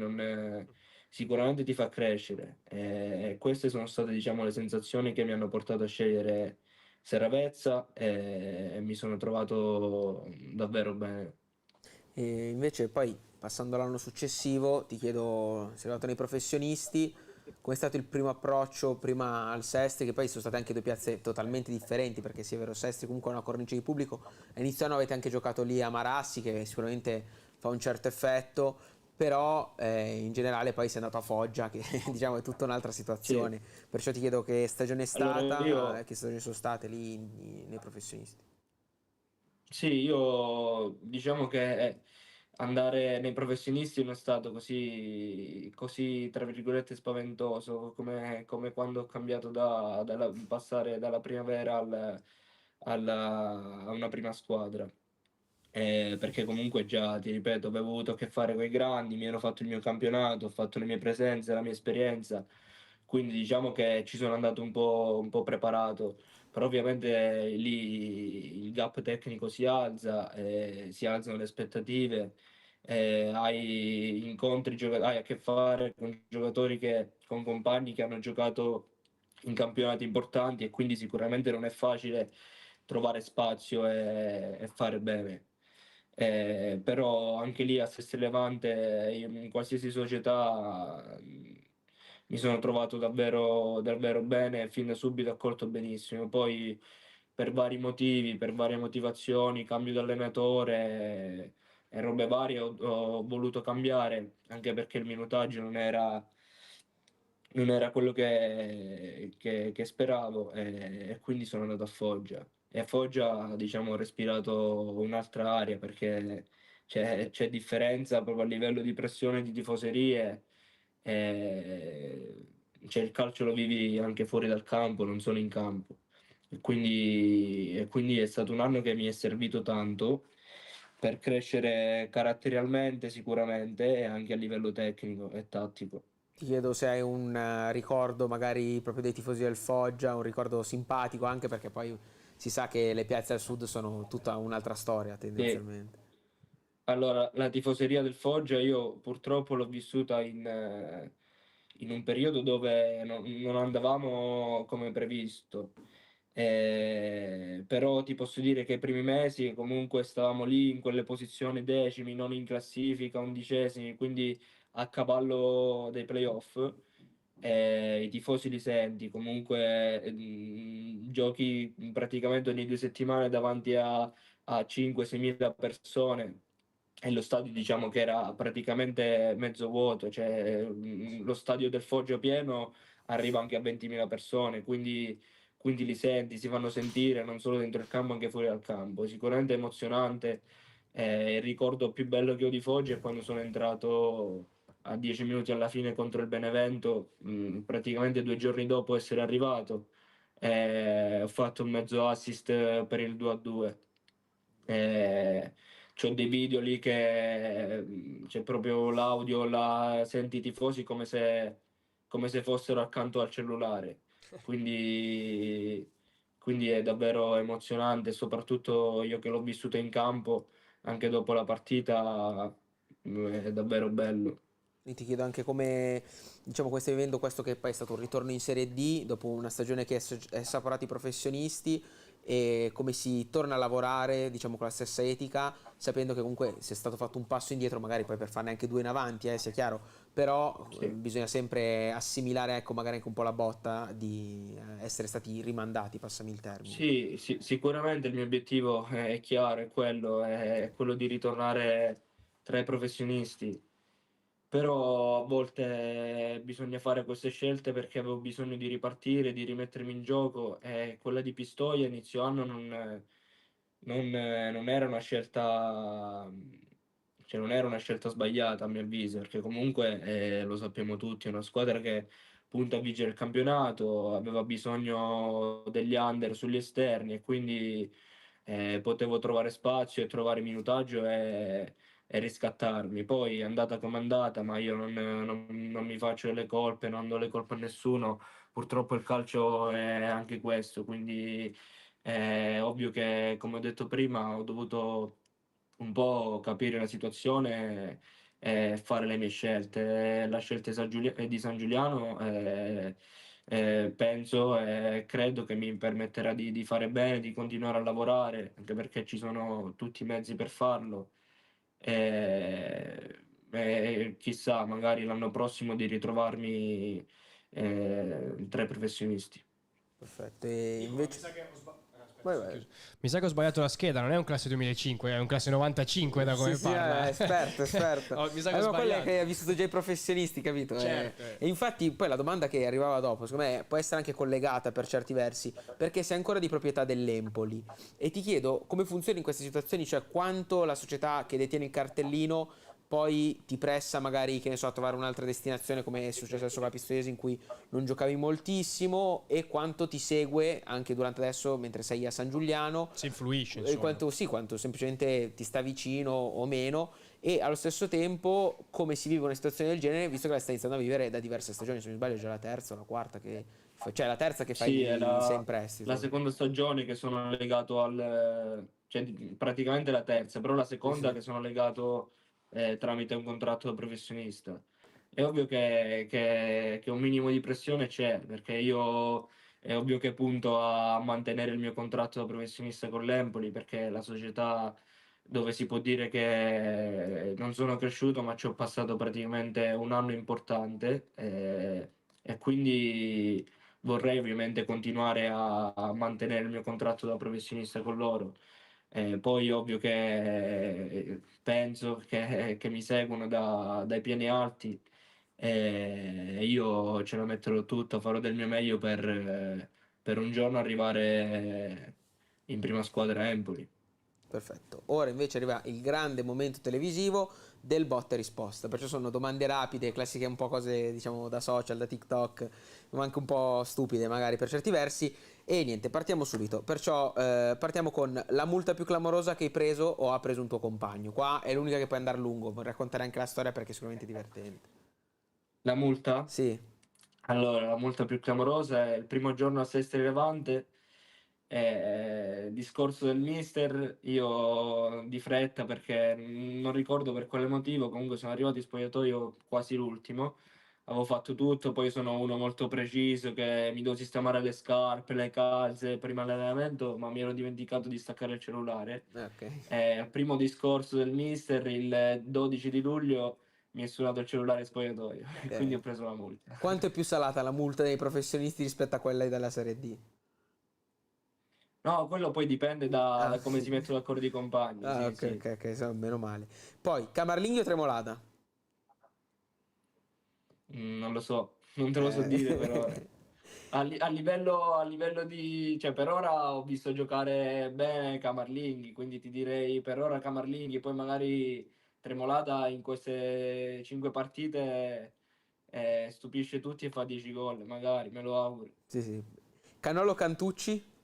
sicuramente ti fa crescere. E queste sono state, diciamo, le sensazioni che mi hanno portato a scegliere Seravezza e mi sono trovato davvero bene. E invece poi, passando all'anno successivo, ti chiedo, sei arrivato nei professionisti, com'è stato il primo approccio prima al Sestri, che poi sono state anche due piazze totalmente differenti, perché sia vero Sestri comunque ha una cornice di pubblico, a inizio anno avete anche giocato lì a Marassi, che sicuramente fa un certo effetto, però in generale poi sei andato a Foggia, che diciamo è tutta un'altra Sì, situazione, perciò ti chiedo che stagione è allora stata, io che stagioni sono state lì nei professionisti. Sì, io diciamo che andare nei professionisti non è stato così, tra virgolette, spaventoso come quando ho cambiato passare dalla primavera a una prima squadra. Perché comunque già, ti ripeto, avevo avuto a che fare con i grandi, mi ero fatto il mio campionato, ho fatto le mie presenze, la mia esperienza, quindi diciamo che ci sono andato un po' preparato, però ovviamente lì il gap tecnico si alza, si alzano le aspettative, hai a che fare con con compagni che hanno giocato in campionati importanti e quindi sicuramente non è facile trovare spazio e fare bene. Però anche lì a Sestri Levante, in qualsiasi società, mi sono trovato davvero, davvero bene e fin da subito accolto benissimo. Poi per vari motivi, per varie motivazioni, cambio di allenatore e robe varie, ho voluto cambiare, anche perché il minutaggio non era quello che speravo e quindi sono andato a Foggia. E a Foggia, diciamo, ho respirato un'altra aria perché c'è differenza proprio a livello di pressione di tifoserie. Cioè il calcio lo vivi anche fuori dal campo, non solo in campo. E quindi è stato un anno che mi è servito tanto per crescere caratterialmente sicuramente e anche a livello tecnico e tattico. Ti chiedo se hai un ricordo magari proprio dei tifosi del Foggia, un ricordo simpatico anche perché poi si sa che le piazze al sud sono tutta un'altra storia Sì. tendenzialmente. Allora, la tifoseria del Foggia io purtroppo l'ho vissuta in un periodo dove non andavamo come previsto. Però ti posso dire che i primi mesi comunque stavamo lì in quelle posizioni decimi, non in classifica, undicesimi, quindi a cavallo dei playoff. I tifosi li senti, comunque giochi praticamente ogni 2 settimane davanti a 5-6 mila persone e lo stadio diciamo che era praticamente mezzo vuoto, cioè lo stadio del Foggia pieno arriva anche a 20.000 persone, quindi li senti, si fanno sentire non solo dentro il campo, anche fuori dal campo. Sicuramente emozionante. Il ricordo più bello che ho di Foggia è quando sono entrato a 10 minuti alla fine contro il Benevento, praticamente 2 giorni dopo essere arrivato. Ho fatto un mezzo assist per il 2-2. C'ho dei video lì che c'è proprio l'audio, senti i tifosi come se fossero accanto al cellulare. Quindi, quindi è davvero emozionante, soprattutto io che l'ho vissuto in campo, anche dopo la partita, è davvero bello. Quindi ti chiedo anche come, diciamo, come stai vivendo questo che poi è stato un ritorno in Serie D dopo una stagione che è assaporati i professionisti e come si torna a lavorare, diciamo, con la stessa etica, sapendo che comunque sia stato fatto un passo indietro, magari poi per farne anche due in avanti, sia chiaro, però Sì. bisogna sempre assimilare, ecco, magari anche un po' la botta di essere stati rimandati, passami il termine. Sì, sicuramente il mio obiettivo è chiaro, è quello di ritornare tra i professionisti, però a volte bisogna fare queste scelte perché avevo bisogno di ripartire, di rimettermi in gioco e quella di Pistoia inizio anno non era una scelta, cioè non era una scelta sbagliata a mio avviso, perché comunque lo sappiamo tutti, è una squadra che punta a vincere il campionato, aveva bisogno degli under sugli esterni e quindi potevo trovare spazio e trovare minutaggio e riscattarmi. Poi è andata come è andata, ma io non mi faccio le colpe, non do le colpe a nessuno. Purtroppo il calcio è anche questo, quindi è ovvio che, come ho detto prima, ho dovuto un po' capire la situazione e fare le mie scelte. La scelta di San Giuliano penso e credo che mi permetterà di fare bene, di continuare a lavorare, anche perché ci sono tutti i mezzi per farlo. E chissà, magari l'anno prossimo di ritrovarmi tra i professionisti. Perfetto. E Dico, ma mi invece... sa che ho sbagliato. Vai, vai. Mi sa che ho sbagliato la scheda, non è un classe 2005, è un classe 95 da come Sì, sì, parla. è esperto, esperto. Oh, mi sa che ho Ma quello è sbagliato. che ha vissuto già i professionisti, capito? Certo. E infatti poi la domanda che arrivava dopo, secondo me, può essere anche collegata per certi versi, perché sei ancora di proprietà dell'Empoli. E ti chiedo come funziona in queste situazioni, cioè quanto la società che detiene il cartellino poi ti pressa magari, che ne so, a trovare un'altra destinazione come è successo adesso con la Pistoiese in cui non giocavi moltissimo e quanto ti segue anche durante adesso mentre sei a San Giuliano Si influisce, e insomma. quanto, sì, quanto semplicemente ti sta vicino o meno e allo stesso tempo come si vive una situazione del genere visto che la stai iniziando a vivere da diverse stagioni, se non mi sbaglio è già la terza o la quarta che cioè la terza che Sì, è sei in la prestito. seconda stagione che sono legato cioè praticamente la terza, però la Sì, seconda sì. che sono legato tramite un contratto da professionista. È ovvio che un minimo di pressione c'è, perché io è ovvio che punto a mantenere il mio contratto da professionista con l'Empoli, perché è la società dove si può dire che non sono cresciuto, ma ci ho passato praticamente un anno importante e quindi vorrei ovviamente continuare a mantenere il mio contratto da professionista con loro. Poi ovvio che penso che mi seguono dai piani alti e io ce la metterò tutta, farò del mio meglio per un giorno arrivare in prima squadra Empoli. Perfetto. Ora invece arriva il grande momento televisivo del botta e risposta. Perciò sono domande rapide, classiche un po' cose diciamo da social, da TikTok, ma anche un po' stupide magari per certi versi. E niente, partiamo subito. Perciò partiamo con la multa più clamorosa che hai preso o ha preso un tuo compagno. Qua è l'unica che puoi andare lungo, vorrei raccontare anche la storia perché è sicuramente divertente. La multa? Sì, Allora, la multa più clamorosa è il primo giorno a Sestri Levante, discorso del mister, io di fretta perché non ricordo per quale motivo, comunque sono arrivato in spogliatoio quasi l'ultimo, avevo fatto tutto, poi sono uno molto preciso che mi devo sistemare le scarpe, le calze prima dell'allenamento, ma mi ero dimenticato di staccare il cellulare. ok. Al primo discorso del mister, il 12 di luglio, mi è suonato il cellulare in spogliatoio e quindi ho preso la multa. Quanto è più salata la multa dei professionisti rispetto a quella della Serie D? No, quello poi dipende da Ah, come si mettono d'accordo i compagni, ah, sì, ok, sì. ok, ok, meno male. Poi, Camarlinghi o Tremolada? Non lo so, non te lo so dire per ora. Eh, A livello di... cioè per ora ho visto giocare bene Camarlinghi, quindi ti direi per ora Camarlinghi, poi magari Tremolata in queste 5 partite stupisce tutti e fa 10 gol, magari, me lo auguro. sì, sì. Canolo Cantucci?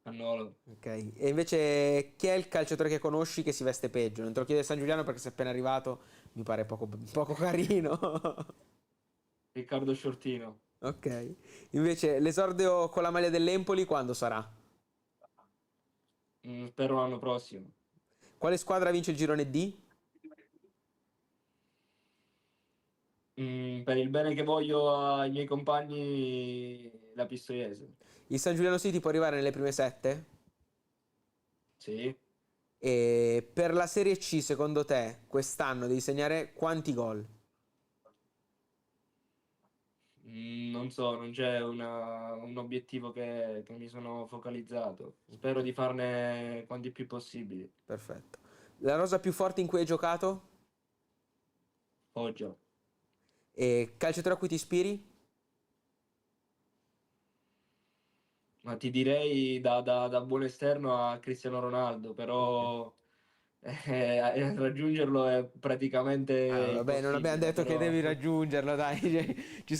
Cannolo. Ok. E invece chi è il calciatore che conosci che si veste peggio? Non te lo chiedo San Giuliano perché sei appena arrivato, mi pare poco carino. Riccardo Sciortino. Ok. Invece l'esordio con la maglia dell'Empoli quando sarà? Spero l'anno prossimo. Quale squadra vince il girone D? Per il bene che voglio ai miei compagni, la Pistoiese. Il San Giuliano City può arrivare nelle prime sette? Sì. E per la Serie C, secondo te, quest'anno devi segnare quanti gol? Non so, non c'è un obiettivo che mi sono focalizzato. Spero di farne quanti più possibili. Perfetto. La rosa più forte in cui hai giocato? Foggia. E calciatore a cui ti ispiri? Ma ti direi da buon esterno a Cristiano Ronaldo, Ok. però raggiungerlo è praticamente Ah, vabbè, non abbiamo impossibile, detto che però devi raggiungerlo, dai. Cioè, ci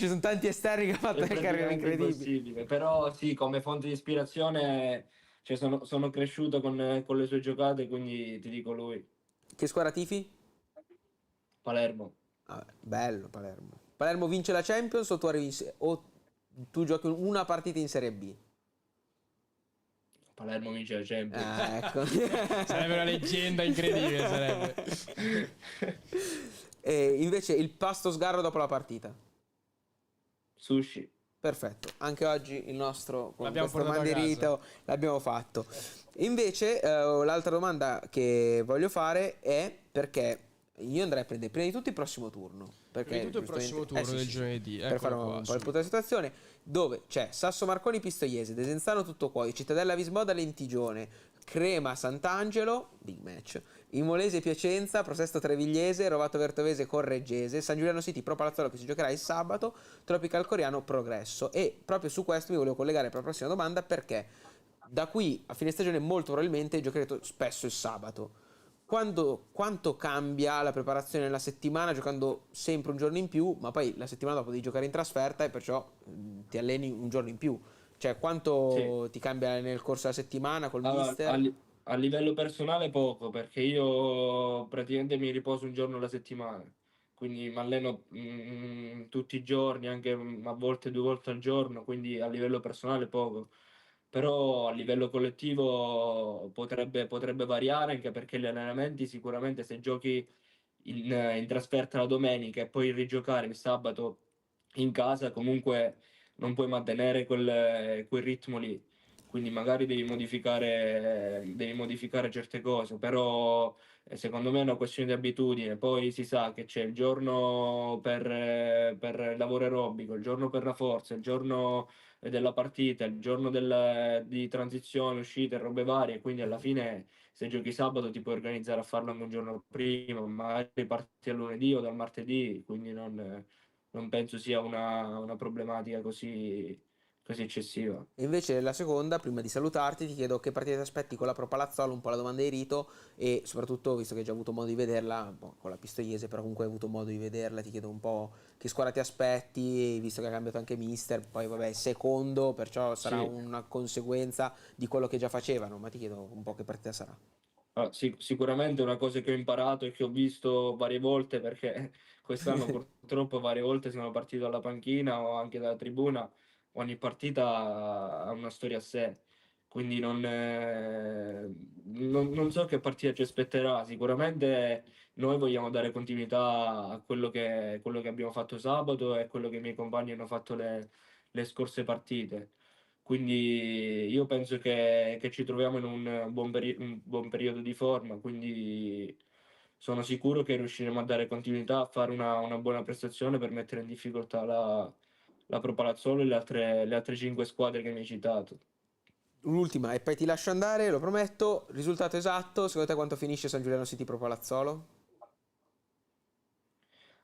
son tanti esterni che hanno fatto è delle carriere praticamente incredibili. impossibile. Però sì, come fonte di ispirazione, cioè, sono cresciuto con le sue giocate, quindi ti dico lui. Che squadra tifi? Palermo. Vabbè, bello Palermo. Palermo vince la Champions o tu giochi una partita in Serie B? Palermo vince la Champions. Ah, ecco. Sarebbe una leggenda incredibile, sarebbe. E invece il pasto sgarro dopo la partita. Sushi. Perfetto, anche oggi il nostro con L'abbiamo questo portato a manderito l'abbiamo fatto. Invece l'altra domanda che voglio fare è perché io andrei a prendere prima di tutto il prossimo turno. Perché Prima di tutto il prossimo giustamente- turno del giovedì, per eccolo fare qua, un po' il subito. punto della situazione, dove c'è Sasso Marconi Pistoiese, Desenzano Tuttocuoio, Cittadella Vismoda Lentigione, Crema Sant'Angelo, big match, Imolese Piacenza, Prosesto Trevigliese, Rovato Vertovese Correggese, San Giuliano City Pro Palazzolo che si giocherà il sabato, Tropical Coriano Progresso. E proprio su questo mi volevo collegare per la prossima domanda, perché da qui a fine stagione molto probabilmente giocherete spesso il sabato. Quanto cambia la preparazione nella settimana giocando sempre un giorno in più, ma poi la settimana dopo devi giocare in trasferta e perciò ti alleni un giorno in più? Cioè, Sì. quanto ti cambia nel corso della settimana col Allora, mister? a livello personale poco, perché io praticamente mi riposo un giorno alla settimana, quindi mi alleno tutti i giorni, anche a volte 2 volte al giorno, quindi a livello personale poco. Però a livello collettivo potrebbe variare, anche perché gli allenamenti sicuramente se giochi in trasferta la domenica e poi rigiocare il sabato in casa, comunque non puoi mantenere quel ritmo lì, quindi magari devi modificare certe cose, però secondo me è una questione di abitudine. Poi si sa che c'è il giorno per il lavoro aerobico, il giorno per la forza, il giorno della partita, il giorno di transizione, uscite, robe varie, quindi alla fine se giochi sabato ti puoi organizzare a farlo anche un giorno prima, magari parti dal lunedì o dal martedì, quindi non penso sia una problematica così eccessiva. E invece la seconda, prima di salutarti, ti chiedo che partita ti aspetti con la Pro Palazzolo, un po' la domanda di rito, e soprattutto, visto che hai già avuto modo di vederla, un po' con la Pistoiese, però comunque hai avuto modo di vederla, ti chiedo un po' che squadra ti aspetti, visto che ha cambiato anche mister, poi vabbè, secondo, perciò sarà Sì. una conseguenza di quello che già facevano, ma ti chiedo un po' che partita sarà. Ah, sicuramente una cosa che ho imparato e che ho visto varie volte, perché quest'anno purtroppo varie volte sono partito dalla panchina o anche dalla tribuna, ogni partita ha una storia a sé, quindi non so che partita ci aspetterà. Sicuramente noi vogliamo dare continuità a quello che abbiamo fatto sabato e a quello che i miei compagni hanno fatto le scorse partite. Quindi io penso che ci troviamo in un buon periodo di forma, quindi sono sicuro che riusciremo a dare continuità, a fare una buona prestazione per mettere in difficoltà la Pro Palazzolo e le altre 5 squadre che mi hai citato. L'ultima, e poi ti lascio andare, lo prometto, risultato esatto, secondo te quanto finisce San Giuliano City Pro Palazzolo?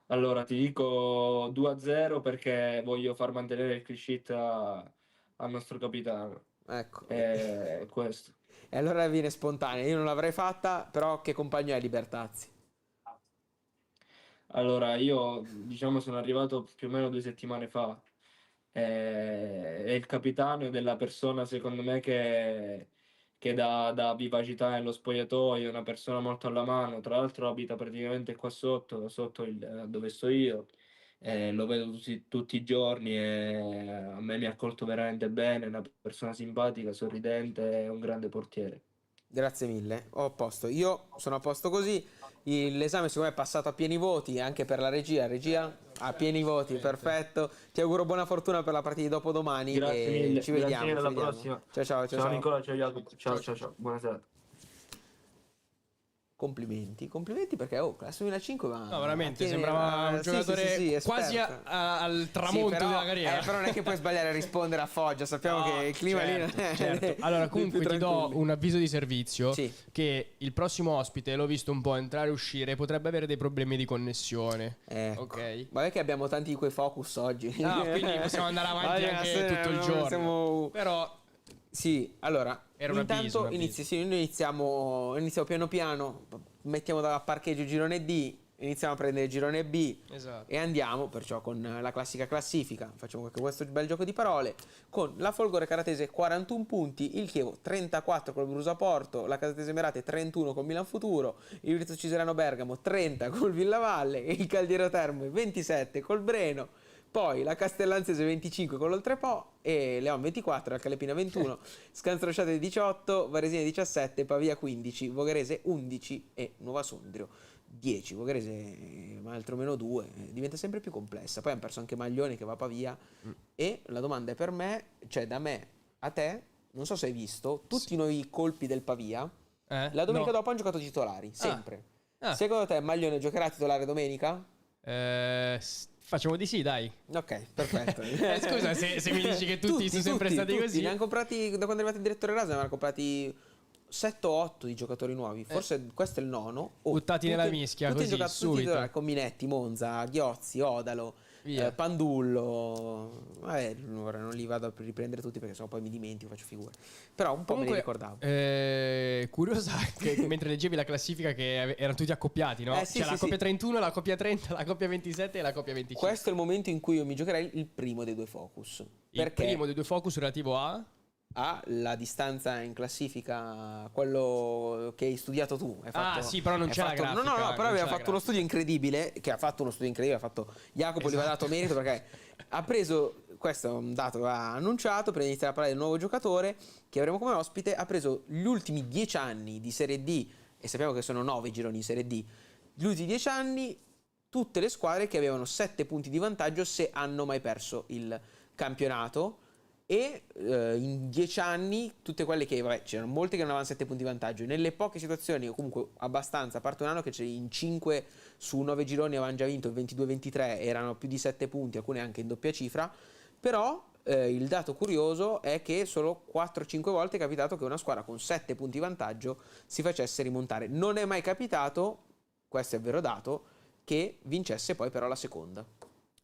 Allora, ti dico 2-0 perché voglio far mantenere il clean sheet al nostro capitano. Ecco, È questo. e allora viene spontanea, io non l'avrei fatta, però che compagno è Libertazzi? Allora, io diciamo sono arrivato più o meno 2 settimane fa. È il capitano ed è la persona, secondo me, che dà vivacità nello spogliatoio, è una persona molto alla mano. Tra l'altro abita praticamente qua sotto dove sto io. Lo vedo tutti i giorni e a me mi ha accolto veramente bene, è una persona simpatica, sorridente, è un grande portiere. Grazie mille, ho a posto. Io sono a posto così. L'esame secondo me è passato a pieni voti anche per la regia. Regia a pieni voti, Perfettamente. perfetto. Ti auguro buona fortuna per la partita di dopodomani e ci Grazie vediamo, mille, ci alla vediamo. prossima. Ciao ciao ciao Ciao ciao. Nicola, ciao Jacopo, ciao Ciao ciao ciao ciao, ciao. buonasera. Complimenti, complimenti perché classe 2005 No, ma veramente, sembrava un sì, sì, sì, giocatore sì, quasi esperto. al Sì, tramonto della carriera. però non è che puoi sbagliare a rispondere a Foggia, sappiamo che No, il clima lì non certo, è certo. Allora, dei più comunque ti do tranquilli. un avviso di servizio Sì. che il prossimo ospite, l'ho visto un po' entrare e uscire, potrebbe avere dei problemi di connessione. Ecco. Ok? Vabbè che abbiamo tanti di quei focus oggi. Ah, quindi possiamo andare avanti Oggi anche tutto il giorno. siamo- Però Sì, allora, era un avviso, un intanto avviso. sì, noi iniziamo piano piano, mettiamo da parcheggio girone D, iniziamo a prendere il girone B. Esatto. E andiamo perciò con la classifica. Facciamo anche questo bel gioco di parole. Con la Folgore Caratese 41 punti, il Chievo 34 col Brusaporto, la Catatese Merate 31 col Milan Futuro, il Virtus Ciserano Bergamo 30 col Villavalle, il Caldiero Terme 27 col Breno, poi la Castellanzese 25 con l'Oltrepo e Leon 24, la Calepina 21, Scanzrosciate 18, Varesina 17, Pavia 15, Vogherese 11 e Nuova Sondrio 10. Vogherese altro meno 2, diventa sempre più complessa. Poi hanno perso anche Maglione che va a Pavia. E la domanda è per me, cioè da me a te, non so se hai visto tutti i nuovi colpi del Pavia. La domenica dopo hanno giocato titolari, sempre. Secondo te Maglione giocherà titolare domenica? Facciamo di sì, dai. Ok, perfetto. Scusa se mi dici che tutti sono sempre stati così. Ne hanno comprati, da quando è arrivato il direttore Rasa, ne hanno comprati 7 o 8 di giocatori nuovi. Forse questo è il nono. Buttati nella mischia, tutti così, giocatori subito. titolari, con Minetti, Monza, Ghiozzi, Odalo, Pandullo. Vabbè, ora non li vado a riprendere tutti perché sennò poi mi dimentico, faccio figure. Però un po' me li ricordavo. Curiosa che mentre leggevi la classifica che erano tutti accoppiati, no? Sì, c'è la coppia 31, la coppia 30, la coppia 27 e la coppia 25. Questo è il momento in cui io mi giocherei il primo dei due focus. Il primo dei due focus relativo a? La distanza in classifica, quello che hai studiato tu. Sì, però non c'è la grafica. No, però aveva fatto uno studio incredibile. Ha fatto Jacopo, gli aveva dato merito perché ha preso, questo è un dato che ha annunciato per iniziare a parlare del nuovo giocatore che avremo come ospite, ha preso gli ultimi 10 anni di Serie D, e sappiamo che sono 9 gironi in Serie D, gli ultimi 10 anni tutte le squadre che avevano 7 punti di vantaggio se hanno mai perso il campionato. E in 10 anni tutte quelle che, c'erano molte che non avevano 7 punti di vantaggio, nelle poche situazioni o comunque abbastanza, a parte un anno che c'è in 5 su 9 gironi avevano già vinto, il 22-23 erano più di 7 punti, alcune anche in doppia cifra. Però il dato curioso è che solo 4-5 volte è capitato che una squadra con 7 punti di vantaggio si facesse rimontare. Non è mai capitato, questo è il vero dato, che vincesse poi però la seconda.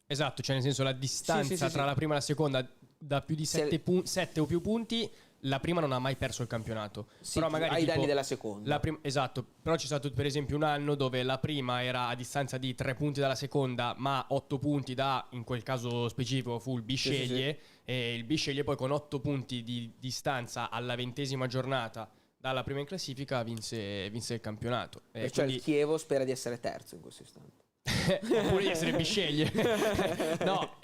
Esatto, cioè nel senso la distanza tra la prima e la seconda da più di 7 o più punti, la prima non ha mai perso il campionato. Però magari ai danni della seconda. Esatto, però c'è stato per esempio un anno dove la prima era a distanza di 3 punti dalla seconda, ma 8 punti da, in quel caso specifico, fu il Bisceglie. E il Bisceglie poi con 8 punti di distanza alla 20ª giornata dalla prima in classifica vinse il campionato. Cioè il Chievo spera di essere terzo in questo istante. Oppure di essere Bisceglie. No,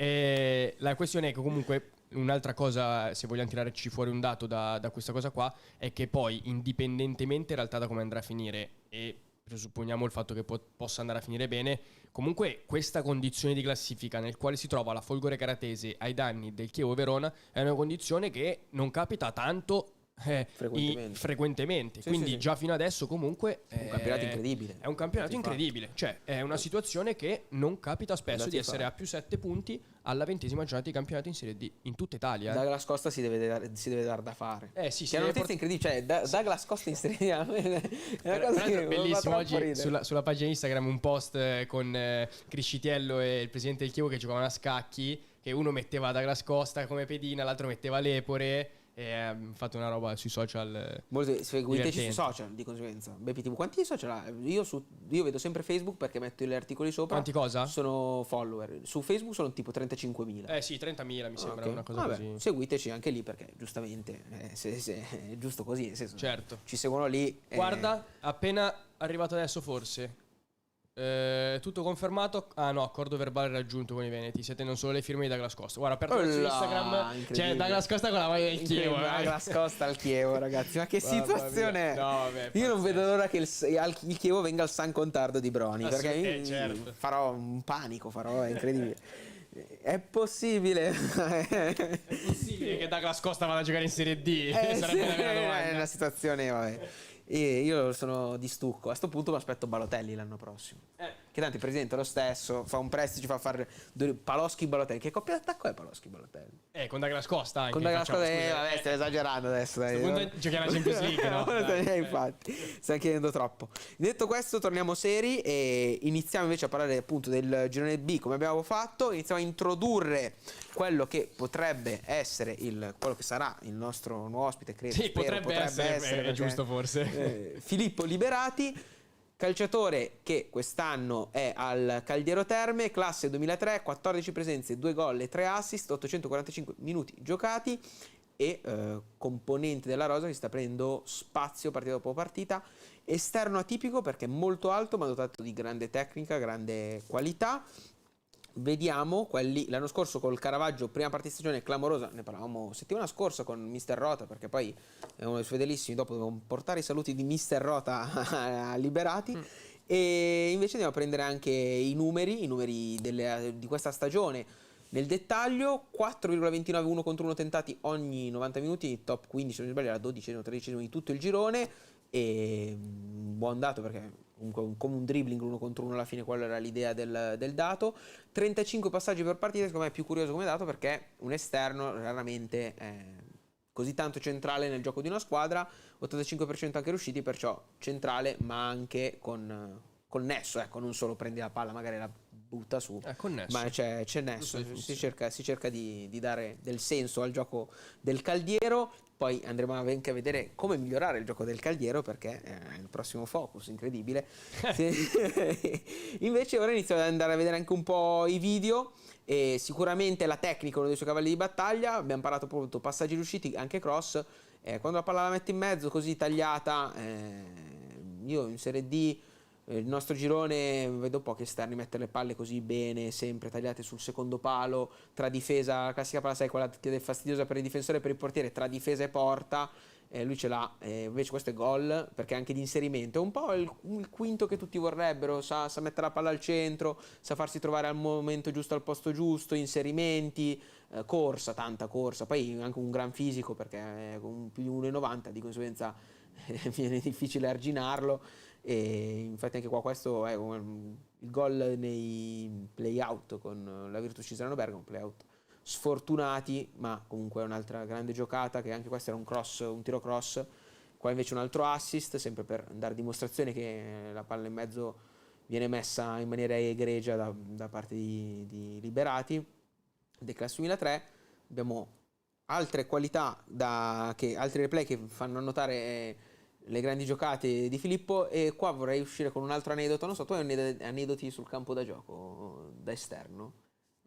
la questione è che comunque un'altra cosa, se vogliamo tirarci fuori un dato da questa cosa qua, è che poi indipendentemente in realtà da come andrà a finire, e presupponiamo il fatto che possa andare a finire bene, comunque questa condizione di classifica nel quale si trova la Folgore Caratese ai danni del Chievo Verona è una condizione che non capita tanto frequentemente. Quindi già fino adesso comunque è un campionato incredibile. È un campionato incredibile, cioè è una situazione che non capita spesso di essere a più 7 punti alla 20ª giornata di campionato in Serie D in tutta Italia. Douglas Costa si deve dar da fare. Sì, è una notizia incredibile, cioè Douglas Costa in Serie D è una cosa che bellissimo. Oggi sulla pagina Instagram un post con Criscitiello e il presidente del Chievo che giocavano a scacchi, che uno metteva Douglas Costa come pedina, l'altro metteva Lepore. E ha fatto una roba sui social. Seguiteci sui social di conseguenza. BPTV, quanti social ha? Io vedo sempre Facebook perché metto gli articoli sopra. Quanti cosa? Sono follower. Su Facebook sono tipo 35.000. Sì, 30.000 mi sembra una cosa così. Seguiteci anche lì perché giustamente se è giusto così, nel senso, certo. Ci seguono lì. Guarda, appena arrivato adesso forse. Tutto confermato. No, accordo verbale raggiunto con i Veneti. Siete non solo le firme di Douglas Costa. Guarda, aperto su Instagram c'è Douglas Costa con la maglia del Chievo. Douglas Costa al Chievo, ragazzi. Ma che situazione è? No, vabbè, io non vedo l'ora che il Chievo venga al San Contardo di Broni. Perché certo. Farò un panico, è incredibile. È possibile. È possibile che Douglas Costa vada a giocare in Serie D? Sarebbe una vera domanda. È una situazione, vabbè. E io sono di stucco. A sto punto mi aspetto Balotelli l'anno prossimo. Che tanto il presidente è lo stesso. Fa un prestito, ci fa fare Paloschi-Balotelli. Che coppia d'attacco è Paloschi-Balotelli? Con Douglas Costa anche. Con Douglas Costa, vabbè, stai esagerando adesso. A questo punto giochiamo la Champions League, no? Infatti, stai chiedendo troppo. Detto questo, torniamo seri e iniziamo invece a parlare appunto del girone B, come abbiamo fatto. Iniziamo a introdurre quello che potrebbe essere quello che sarà il nostro nuovo ospite, credo. Sì, potrebbe essere, è giusto forse. Filippo Liberati. Calciatore che quest'anno è al Caldiero Terme, classe 2003, 14 presenze, 2 gol e 3 assist, 845 minuti giocati e componente della rosa che sta prendendo spazio partita dopo partita. Esterno atipico perché è molto alto ma dotato di grande tecnica, grande qualità. Vediamo quelli l'anno scorso col Caravaggio, prima partita di stagione clamorosa, ne parlavamo settimana scorsa con Mister Rota perché poi è uno dei suoi fedelissimi, dopo devo portare i saluti di Mister Rota a Liberati. E invece andiamo a prendere anche i numeri di questa stagione nel dettaglio: 4,29 1 contro 1 tentati ogni 90 minuti, top 15 se non mi sbaglio, era 12esimo, 13esimo di tutto il girone, e un buon dato perché comunque come un dribbling 1 contro 1 alla fine, quella era l'idea del dato. 35 passaggi per partita, secondo me è più curioso come dato perché un esterno raramente è così tanto centrale nel gioco di una squadra. 85% anche riusciti, perciò centrale ma anche con nesso, ecco, non solo prendi la palla magari la butta su, ma c'è nesso, si cerca di dare del senso al gioco del Caldiero. Poi andremo anche a vedere come migliorare il gioco del Caldiero perché è il prossimo focus, incredibile. Invece ora inizio ad andare a vedere anche un po' i video, e sicuramente la tecnica è uno dei suoi cavalli di battaglia. Abbiamo parlato appunto passaggi riusciti, anche cross, quando la palla la mette in mezzo così tagliata, io in Serie D il nostro girone vedo pochi esterni mettere le palle così bene, sempre tagliate sul secondo palo, tra difesa, la classica palla, sai, quella che è fastidiosa per il difensore e per il portiere, tra difesa e porta, lui ce l'ha, invece questo è gol perché anche di inserimento è un po' il quinto che tutti vorrebbero, sa mettere la palla al centro, sa farsi trovare al momento giusto, al posto giusto, inserimenti, corsa, tanta corsa, poi anche un gran fisico perché è con più di 1,90, di conseguenza viene difficile arginarlo. E infatti anche qua questo è il gol nei play-out con la Virtus Ciserano Bergamo, play-out sfortunati, ma comunque è un'altra grande giocata, che anche questo era un tiro cross. Qua invece un altro assist, sempre per dare dimostrazione che la palla in mezzo viene messa in maniera egregia da parte di Liberati. Del classe 2003 abbiamo altre qualità, altri replay che fanno notare le grandi giocate di Filippo. E qua vorrei uscire con un altro aneddoto. Non so, tu hai aneddoti sul campo da gioco da esterno?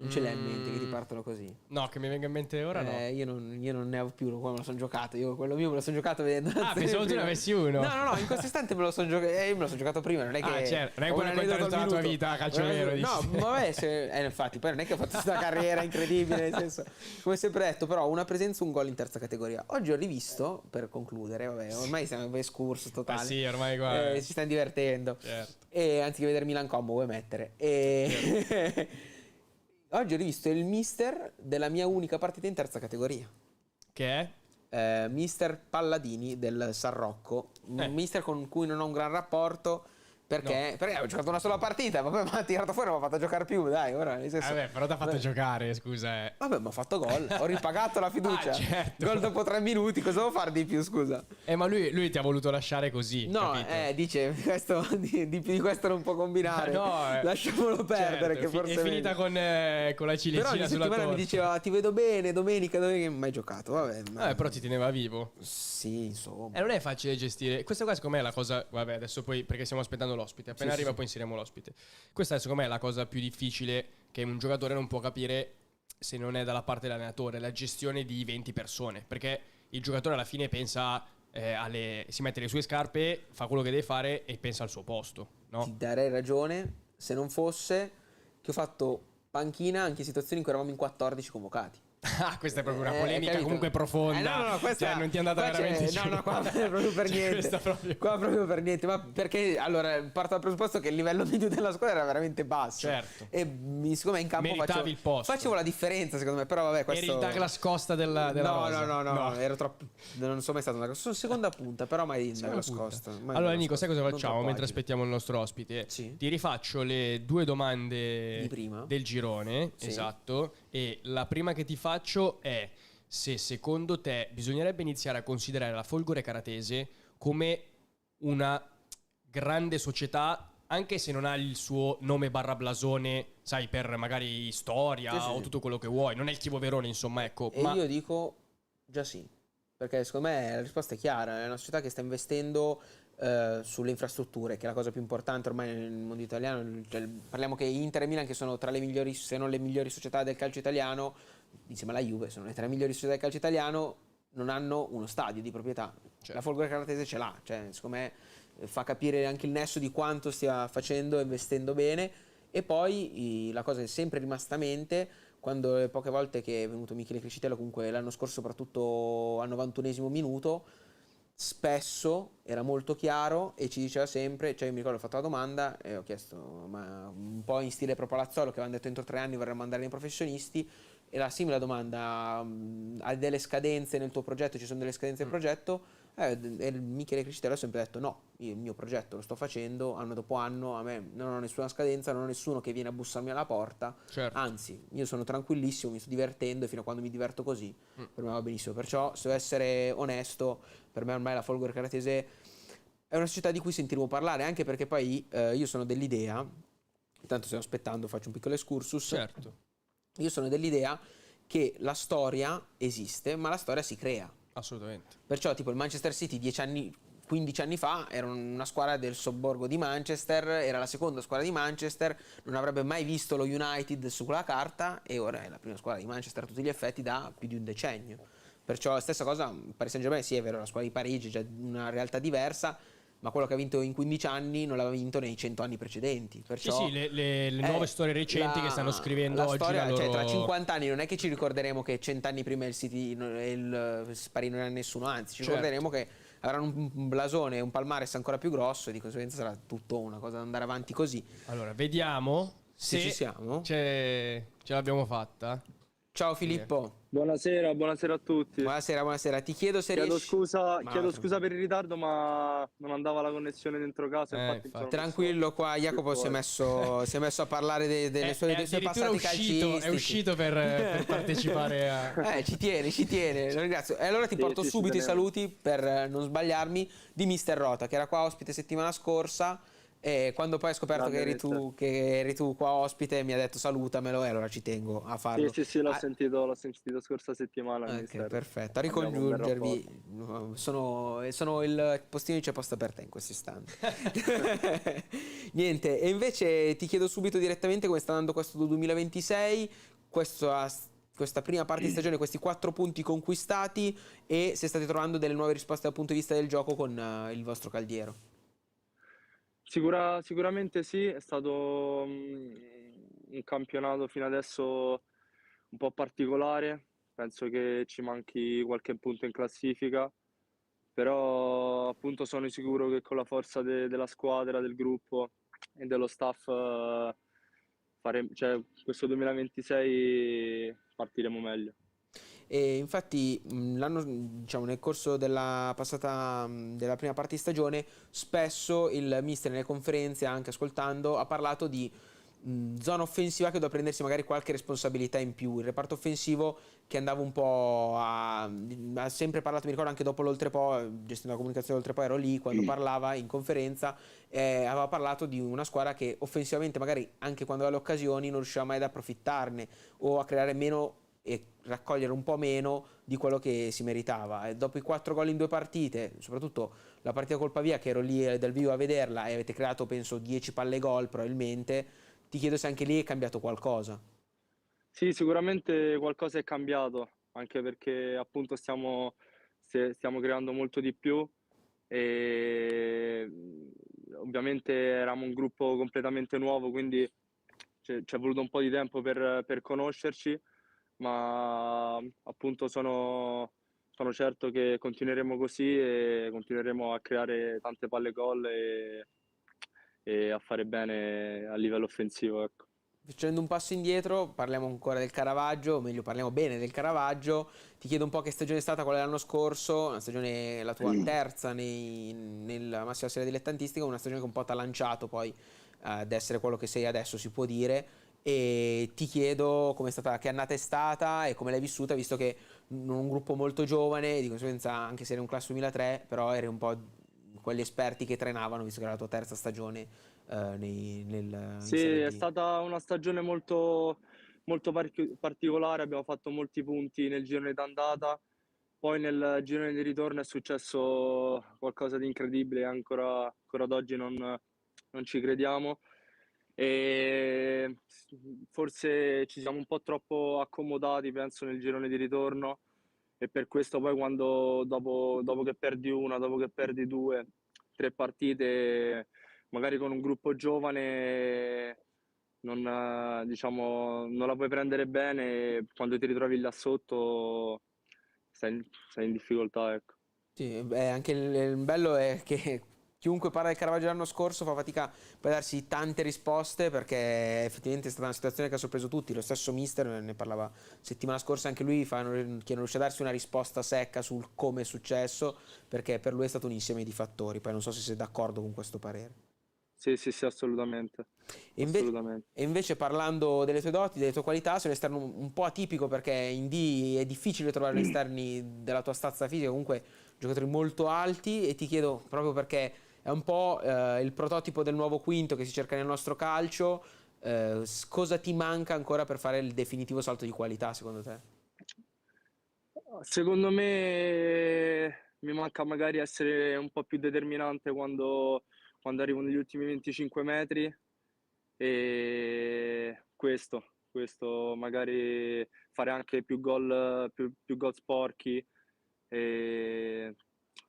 Non ce l'hai in mente che ti partono così? No, che mi venga in mente ora no. Io non ne ho più, qua me lo sono giocato. Io quello mio me lo sono giocato vedendo. Pensavo tu ne avessi uno. No, in questo istante me lo sono giocato prima. Non è che certo, non è quello raccontare tutta la tua vita calciolero. No, vabbè, infatti, poi non è che ho fatto questa carriera incredibile, nel senso, come sempre detto, però una presenza, un gol in terza categoria. Oggi ho rivisto, per concludere, vabbè, ormai siamo in escurso totale. Sì, ormai qua. Ci stiamo divertendo. Certo. E anziché vedere Milan Combo vuoi mettere. Certo. Oggi ho rivisto il mister della mia unica partita in terza categoria. Che è? Mister Palladini del San Rocco. Un mister con cui non ho un gran rapporto. Perché ho giocato una sola partita, vabbè, mi ha tirato fuori, mi ha fatto giocare più, dai, ora nel senso. Vabbè, però ti ha fatto giocare, scusa. Vabbè, ma ho fatto gol, ho ripagato la fiducia. Certo. Gol dopo 3 minuti, cosa devo fare di più, scusa? Ma lui ti ha voluto lasciare così, no, capito? Dice, di più di questo non può combinare. Lasciamolo perdere, certo, che forse è finita con la ciliegina però sulla torta. Mi diceva, ti vedo bene, domenica mai giocato, vabbè. Però ti teneva vivo. Sì, insomma. Non è facile gestire. Questa qua secondo me è la cosa, vabbè, adesso poi, perché stiamo aspettando l'ospite, appena arriva poi inseriamo l'ospite. Questa secondo me è la cosa più difficile che un giocatore non può capire se non è dalla parte dell'allenatore, la gestione di 20 persone, perché il giocatore alla fine pensa si mette le sue scarpe, fa quello che deve fare e pensa al suo posto, no? Ti darei ragione se non fosse che ho fatto panchina anche in situazioni in cui eravamo in 14 convocati. Questa è proprio una polemica comunque profonda. Questa, non ti è andata veramente giù. No, qua proprio per niente. Qua proprio per niente. Ma perché allora parto dal presupposto che il livello medio della squadra era veramente basso. Certo. E siccome in campo meritavi il posto. Facevo la differenza, secondo me. Però vabbè, questo. Eri il Douglas Costa della rosa. No, ero troppo. Non sono mai stato una sono seconda punta, però mai Douglas Costa. Allora, Nico, sai cosa facciamo mentre aspettiamo il nostro ospite? Sì. Ti rifaccio le 2 domande di prima del girone. Sì. Esatto. E la prima che ti faccio è: se secondo te bisognerebbe iniziare a considerare la Folgore Caratese come una grande società, anche se non ha il suo nome barra blasone, sai, per magari storia o tutto quello che vuoi, non è il Chievo Verone, insomma, ecco. E io dico già sì, perché secondo me la risposta è chiara, è una società che sta investendo sulle infrastrutture, che è la cosa più importante ormai nel mondo italiano. Cioè, parliamo che Inter e Milan, che sono tra le migliori, se non le migliori società del calcio italiano, insieme alla Juve, sono le tre migliori società del calcio italiano, non hanno uno stadio di proprietà. La Folgore Caratese ce l'ha, cioè, secondo me fa capire anche il nesso di quanto stia facendo e investendo bene. E poi la cosa è sempre rimasta a mente, quando le poche volte che è venuto Michele Crescitello, comunque l'anno scorso soprattutto al 91esimo minuto, spesso era molto chiaro e ci diceva sempre, cioè io mi ricordo ho fatto la domanda e ho chiesto, ma un po' in stile proprio Palazzolo, che avevano detto entro 3 anni vorremmo andare nei professionisti, e la simile domanda, hai delle scadenze nel tuo progetto, ci sono delle scadenze nel progetto? E il Michele Crescitello ha sempre detto no, il mio progetto lo sto facendo anno dopo anno, a me non ho nessuna scadenza, non ho nessuno che viene a bussarmi alla porta, Certo. anzi io sono tranquillissimo, mi sto divertendo e fino a quando mi diverto così per me va benissimo. Perciò, se devo essere onesto, per me ormai la Folgore Caratese è una società di cui sentiremo parlare, anche perché poi io sono dell'idea, intanto stiamo aspettando, faccio un piccolo excursus, Certo, io sono dell'idea che la storia esiste, ma la storia si crea. assolutamente. Perciò tipo il Manchester City 15 anni fa era una squadra del sobborgo di Manchester, era la seconda squadra di Manchester, non avrebbe mai visto lo United sulla carta e ora è la prima squadra di Manchester a tutti gli effetti da più di un decennio. Perciò la stessa cosa, Paris Saint-Germain sì è vero, la squadra di Parigi è già una realtà diversa, ma quello che ha vinto in 15 anni non l'aveva vinto nei 100 anni precedenti. Perciò, Sì, le nuove storie recenti che stanno scrivendo la oggi storia, la loro... cioè tra 50 anni non è che ci ricorderemo che 100 anni prima il City e il Paris non era nessuno, anzi ci Certo. ricorderemo che avranno un blasone e un palmares ancora più grosso e di conseguenza sarà tutto una cosa da andare avanti così. Allora, vediamo Se se ci siamo. ce l'abbiamo fatta. Ciao Filippo. Buonasera, buonasera a tutti. Buonasera, buonasera. Ti chiedo se Chiedo riesci... scusa, Ma chiedo scusa per il ritardo, ma non andava la connessione dentro casa, infatti mi sono messo tranquillo, qua Jacopo qui fuori. si è messo a parlare dei suoi addirittura passati calcistici. è uscito per partecipare a... Ci tiene, lo ringrazio. E allora ti Sì, porto sì, subito i tenevo. saluti per non sbagliarmi di Mister Rota, che era qua ospite settimana scorsa. E quando poi ho scoperto Grande che eri tu qua ospite, mi ha detto salutamelo e allora ci tengo a farlo. Sì, l'ho sentito scorsa settimana al Ok, ministero. perfetto. A Abbiamo un bel ricongiungervi. Sono il postino c'è posta per te in questo istante. Niente, e invece ti chiedo subito direttamente come sta andando questo 2026, questa prima parte di stagione, questi 4 punti conquistati e se state trovando delle nuove risposte dal punto di vista del gioco con il vostro Caldiero. Sicuramente sì, è stato un campionato fino adesso un po' particolare, penso che ci manchi qualche punto in classifica, però appunto sono sicuro che con la forza della squadra, del gruppo e dello staff cioè, questo 2026 partiremo meglio. E infatti l'anno, diciamo, nel corso della della prima parte di stagione, spesso il mister nelle conferenze, anche ascoltando, ha parlato di zona offensiva che doveva prendersi magari qualche responsabilità in più. Il reparto offensivo che andava un po' ha sempre parlato, mi ricordo anche dopo l'Oltrepo, gestendo la comunicazione dell'Oltrepo, ero lì quando parlava in conferenza, aveva parlato di una squadra che offensivamente magari anche quando aveva le occasioni non riusciva mai ad approfittarne o a creare meno e raccogliere un po' meno di quello che si meritava. E dopo i 4 gol in 2 partite, soprattutto la partita col Pavia, che ero lì dal vivo a vederla e avete creato penso 10 palle gol probabilmente, ti chiedo se anche lì è cambiato qualcosa. Sì, sicuramente qualcosa è cambiato, anche perché appunto stiamo creando molto di più e ovviamente eravamo un gruppo completamente nuovo, quindi ci è voluto un po' di tempo per conoscerci, ma appunto sono certo che continueremo così e continueremo a creare tante palle gol e a fare bene a livello offensivo, ecco. Facendo un passo indietro, parliamo ancora del Caravaggio, o meglio parliamo bene del Caravaggio. Ti chiedo un po' che stagione è stata quella dell'anno scorso, una stagione, la tua terza nella massima serie dilettantistica, una stagione che un po' ti ha lanciato poi ad essere quello che sei adesso, si può dire. E ti chiedo com'è stata, che annata è stata e come l'hai vissuta, visto che un gruppo molto giovane, di conseguenza anche se eri un classe 2003, però eri un po' quegli esperti che trenavano, visto che era la tua terza stagione in Sì, Serie è D. stata una stagione molto particolare, abbiamo fatto molti punti nel girone d'andata Poi nel girone di ritorno è successo qualcosa di incredibile, ancora ad oggi non ci crediamo. E forse ci siamo un po' troppo accomodati, penso, nel girone di ritorno, e per questo poi dopo che perdi una, dopo che perdi due, tre partite, magari con un gruppo giovane, diciamo, non la puoi prendere bene, e quando ti ritrovi là sotto sei in difficoltà, ecco. Sì, beh, anche il bello è che chiunque parla del Caravaggio l'anno scorso fa fatica poi a darsi tante risposte, perché effettivamente è stata una situazione che ha sorpreso tutti. Lo stesso mister ne parlava settimana scorsa, anche lui che non riuscì a darsi una risposta secca sul come è successo, perché per lui è stato un insieme di fattori. Poi non so se sei d'accordo con questo parere. Sì, sì, sì, assolutamente. E invece, Assolutamente. e invece parlando delle tue doti, delle tue qualità, sei un esterno un po' atipico, perché in D è difficile trovare gli esterni della tua stazza fisica, comunque giocatori molto alti, e ti chiedo proprio perché è un po' il prototipo del nuovo quinto che si cerca nel nostro calcio, cosa ti manca ancora per fare il definitivo salto di qualità secondo te? Secondo me mi manca magari essere un po' più determinante quando arrivo negli ultimi 25 metri, e questo magari fare anche più gol sporchi, e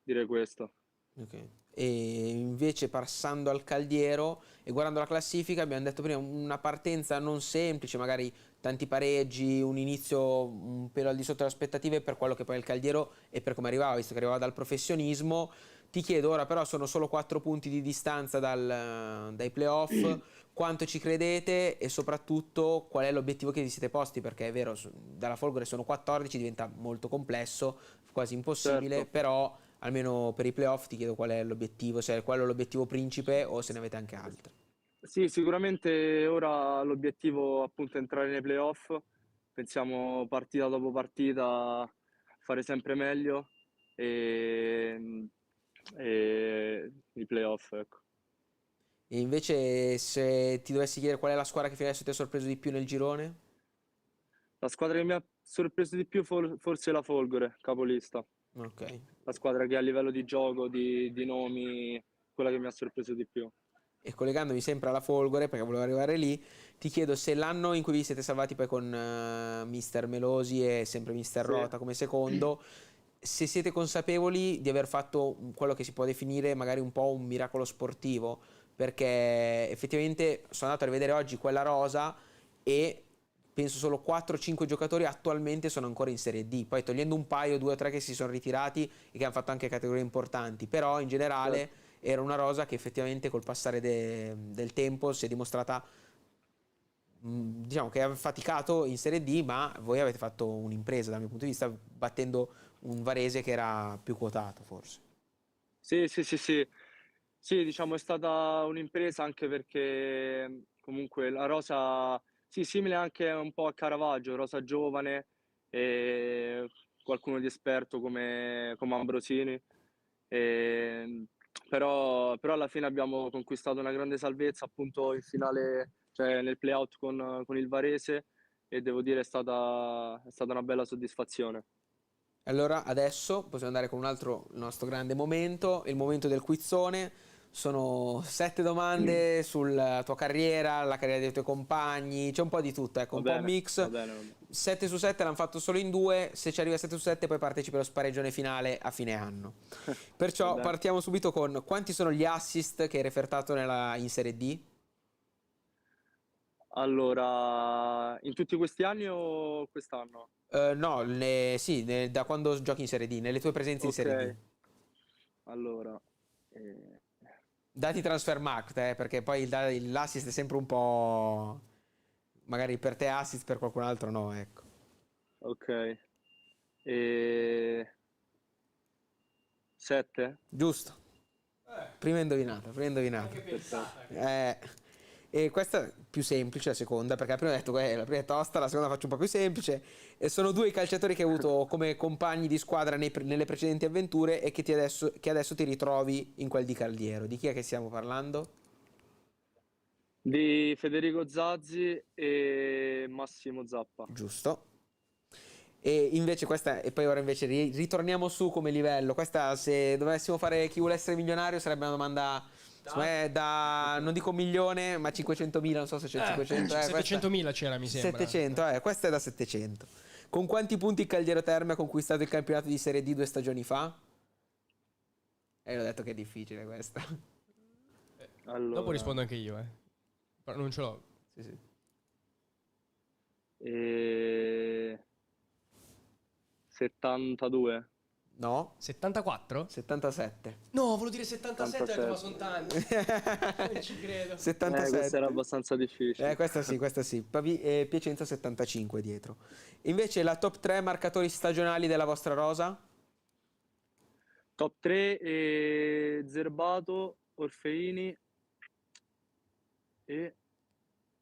direi questo. Ok. E invece passando al Caldiero e guardando la classifica, abbiamo detto prima una partenza non semplice, magari tanti pareggi, un inizio un pelo al di sotto delle aspettative per quello che poi è il Caldiero e per come arrivava, visto che arrivava dal professionismo. Ti chiedo ora, però sono solo 4 punti di distanza dai playoff, quanto ci credete e soprattutto qual è l'obiettivo che vi siete posti, perché è vero, dalla Folgore sono 14, diventa molto complesso, quasi impossibile, Certo. però almeno per i playoff ti chiedo qual è l'obiettivo, se è quello l'obiettivo principe o se ne avete anche altri. Sì, sicuramente ora l'obiettivo appunto è entrare nei playoff. Pensiamo partita dopo partita a fare sempre meglio, e, e i playoff, ecco. E invece se ti dovessi chiedere qual è la squadra che fino adesso ti ha sorpreso di più nel girone? La squadra che mi ha sorpreso di più forse è la Folgore, capolista. Ok. La squadra che a livello di gioco, di nomi, quella che mi ha sorpreso di più. E collegandomi sempre alla Folgore, perché volevo arrivare lì, ti chiedo se l'anno in cui vi siete salvati poi con Mister Melosi e sempre Mister Sì. Rota come secondo, se siete consapevoli di aver fatto quello che si può definire magari un po' un miracolo sportivo, perché effettivamente sono andato a rivedere oggi quella rosa e penso solo 4-5 giocatori attualmente sono ancora in Serie D, poi togliendo un paio, 2 o 3 che si sono ritirati e che hanno fatto anche categorie importanti, però in generale Certo. era una rosa che effettivamente col passare del tempo si è dimostrata, diciamo che ha faticato in Serie D, ma voi avete fatto un'impresa dal mio punto di vista, battendo un Varese che era più quotato forse. Sì, sì, sì, sì. Sì, diciamo è stata un'impresa, anche perché comunque la rosa, sì, simile anche un po' a Caravaggio, rosa giovane, e qualcuno di esperto come Ambrosini. E, però alla fine abbiamo conquistato una grande salvezza appunto in finale, cioè nel play-out con il Varese, e devo dire è stata una bella soddisfazione. Allora adesso possiamo andare con un altro nostro grande momento, il momento del quizzone. Sono 7 domande sulla tua carriera, la carriera dei tuoi compagni, c'è un po' di tutto, ecco, Va un po' un bene, mix. va bene, va bene. 7 su 7 l'hanno fatto solo in due, se ci arriva 7 su 7 poi partecipi allo spareggione finale a fine anno. Va Perciò bene. partiamo subito con quanti sono gli assist che hai refertato in Serie D? Allora, in tutti questi anni o quest'anno? No, sì, da quando giochi in Serie D, nelle tue presenze in Ok, Serie D. allora, eh, Dati Transfermarkt, perché poi l'assist è sempre un po'. Magari per te assist, per qualcun altro no, ecco. ok, e... 7? Giusto. Prima indovinata, prima indovinata. Perfetto. E questa è più semplice, la seconda, perché la prima ho detto che la prima è tosta, la seconda faccio un po' più semplice. E sono due i calciatori che hai avuto come compagni di squadra nelle precedenti avventure e che adesso ti ritrovi in quel di Caldiero. Di chi è che stiamo parlando? Di Federico Zazzi e Massimo Zappa. Giusto. E invece questa, e poi ora invece ritorniamo su come livello. Questa, se dovessimo fare chi vuole essere milionario, sarebbe una domanda, secondo me, da, non dico 1.000.000, ma 500.000, non so se c'è il 500. 700.000 c'era, mi sembra. 700, questa è da 700. Con quanti punti il Caldiero Terme ha conquistato il campionato di Serie D 2 stagioni fa? L'ho detto che è difficile questa. Allora, Dopo rispondo anche io, però non ce l'ho. Sì, sì. 72. No, 74? 77. No, volevo dire 77, ma sono 77. tanti. Non ci credo. 77. Questa era abbastanza difficile. Questa sì. Piacenza 75 dietro. Invece la top 3 marcatori stagionali della vostra rosa? Top 3, Zerbato, Orfeini e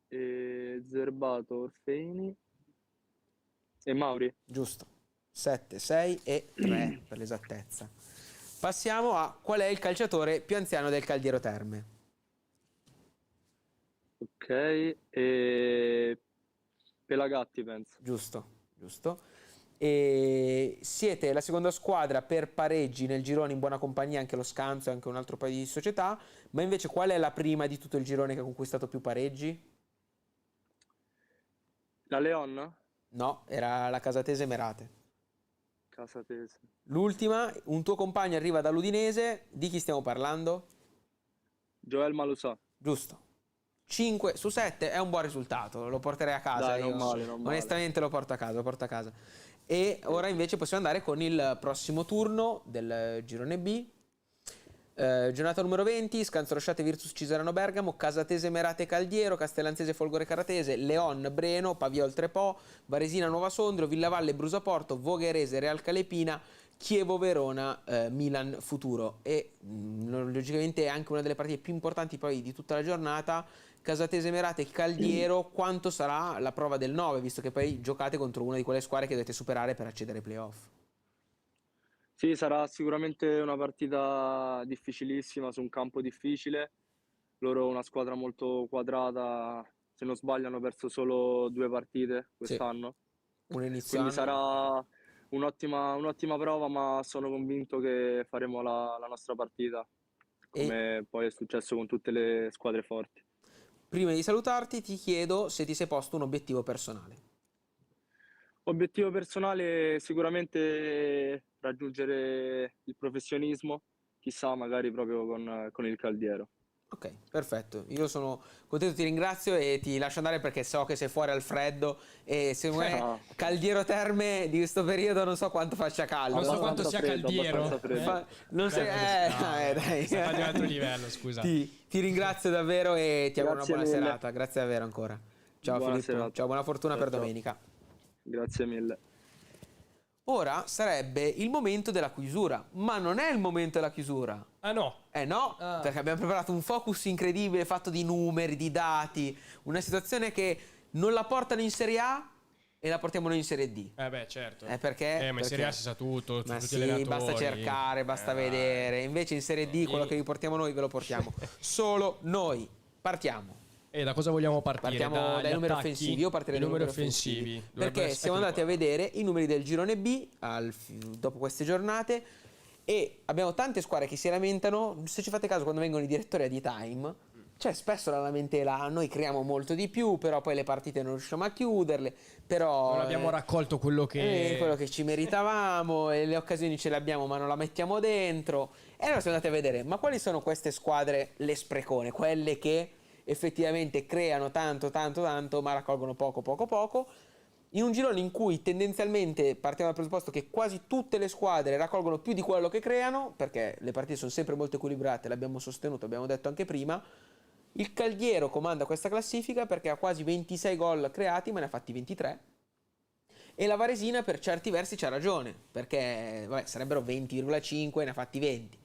Zerbato, Orfeini e Mauri. Giusto. 7, 6 e 3 per l'esattezza. Passiamo a qual è il calciatore più anziano del Caldiero Terme? Ok, e Pelagatti penso. Giusto. E siete la seconda squadra per pareggi nel girone, in buona compagnia anche lo Scanzo e anche un altro paio di società, ma invece qual è la prima di tutto il girone che ha conquistato più pareggi? La Leon? No, era la Casatese Merate. Casatese. L'ultima, un tuo compagno arriva dall'Udinese, di chi stiamo parlando? Joel Malusà. Giusto. 5 su 7 è un buon risultato, lo porterei a casa. Dai, io. non male. Onestamente lo porto a casa. E ora invece possiamo andare con il prossimo turno del girone B. Giornata numero 20, Scanzo Rosciate Virtus Ciserano Bergamo, Casatese Merate Caldiero, Castellanzese Folgore Caratese, Leon Breno, Paviol Trepò, Varesina Nuova Sondrio, Villavalle Brusaporto, Vogherese Real Calepina, Chievo Verona, Milan Futuro. E logicamente è anche una delle partite più importanti poi di tutta la giornata. Casatese Merate Caldiero, quanto sarà la prova del 9, visto che poi giocate contro una di quelle squadre che dovete superare per accedere ai playoff? Sì, sarà sicuramente una partita difficilissima su un campo difficile. Loro una squadra molto quadrata, se non sbaglio hanno perso solo 2 partite quest'anno. Un inizio Quindi anno. sarà un'ottima prova, ma sono convinto che faremo la nostra partita, come poi è successo con tutte le squadre forti. Prima di salutarti ti chiedo se ti sei posto un obiettivo personale. Obiettivo personale sicuramente raggiungere il professionismo, chissà magari proprio con il Caldiero. Ok, perfetto. Io sono contento, ti ringrazio e ti lascio andare perché so che sei fuori al freddo e secondo me Caldiero Terme di questo periodo non so quanto faccia caldo. Non so quanto sia Caldiero. Non sei... dai. Sta di un altro livello, scusa. Ti ringrazio davvero e ti auguro una buona mille. serata. Grazie davvero ancora. Ciao Buona Filippo. serata. Ciao, buona fortuna per Ciao. domenica. Grazie mille. Ora sarebbe il momento della chiusura, ma non è il momento della chiusura. Ah no. No, perché abbiamo preparato un focus incredibile fatto di numeri, di dati, una situazione che non la portano in Serie A e la portiamo noi in Serie D. Beh, certo. Perché? Ma in Serie A si sa tutto, Ma tutti sì, gli allenatori. basta cercare, basta vedere. Invece in Serie D quello che vi portiamo noi ve lo portiamo solo noi. Partiamo. E da cosa vogliamo partire? Partiamo dai numeri attacchi? offensivi. Io partirei dai numeri offensivi. Perché siamo andati a vedere i numeri del girone B dopo queste giornate e abbiamo tante squadre che si lamentano. Se ci fate caso, quando vengono i direttori a D-Time, c'è spesso la lamentela, noi creiamo molto di più, però poi le partite non riusciamo a chiuderle, però non abbiamo raccolto quello che ci meritavamo e le occasioni ce le abbiamo ma non la mettiamo dentro. E allora siamo andati a vedere, ma quali sono queste squadre le sprecone, quelle che effettivamente creano tanto ma raccolgono poco, in un girone in cui tendenzialmente partiamo dal presupposto che quasi tutte le squadre raccolgono più di quello che creano, perché le partite sono sempre molto equilibrate, l'abbiamo sostenuto, abbiamo detto anche prima. Il Caldiero comanda questa classifica perché ha quasi 26 gol creati, ma ne ha fatti 23. E la Varesina per certi versi c'ha ragione, perché sarebbero 20,5, ne ha fatti 20.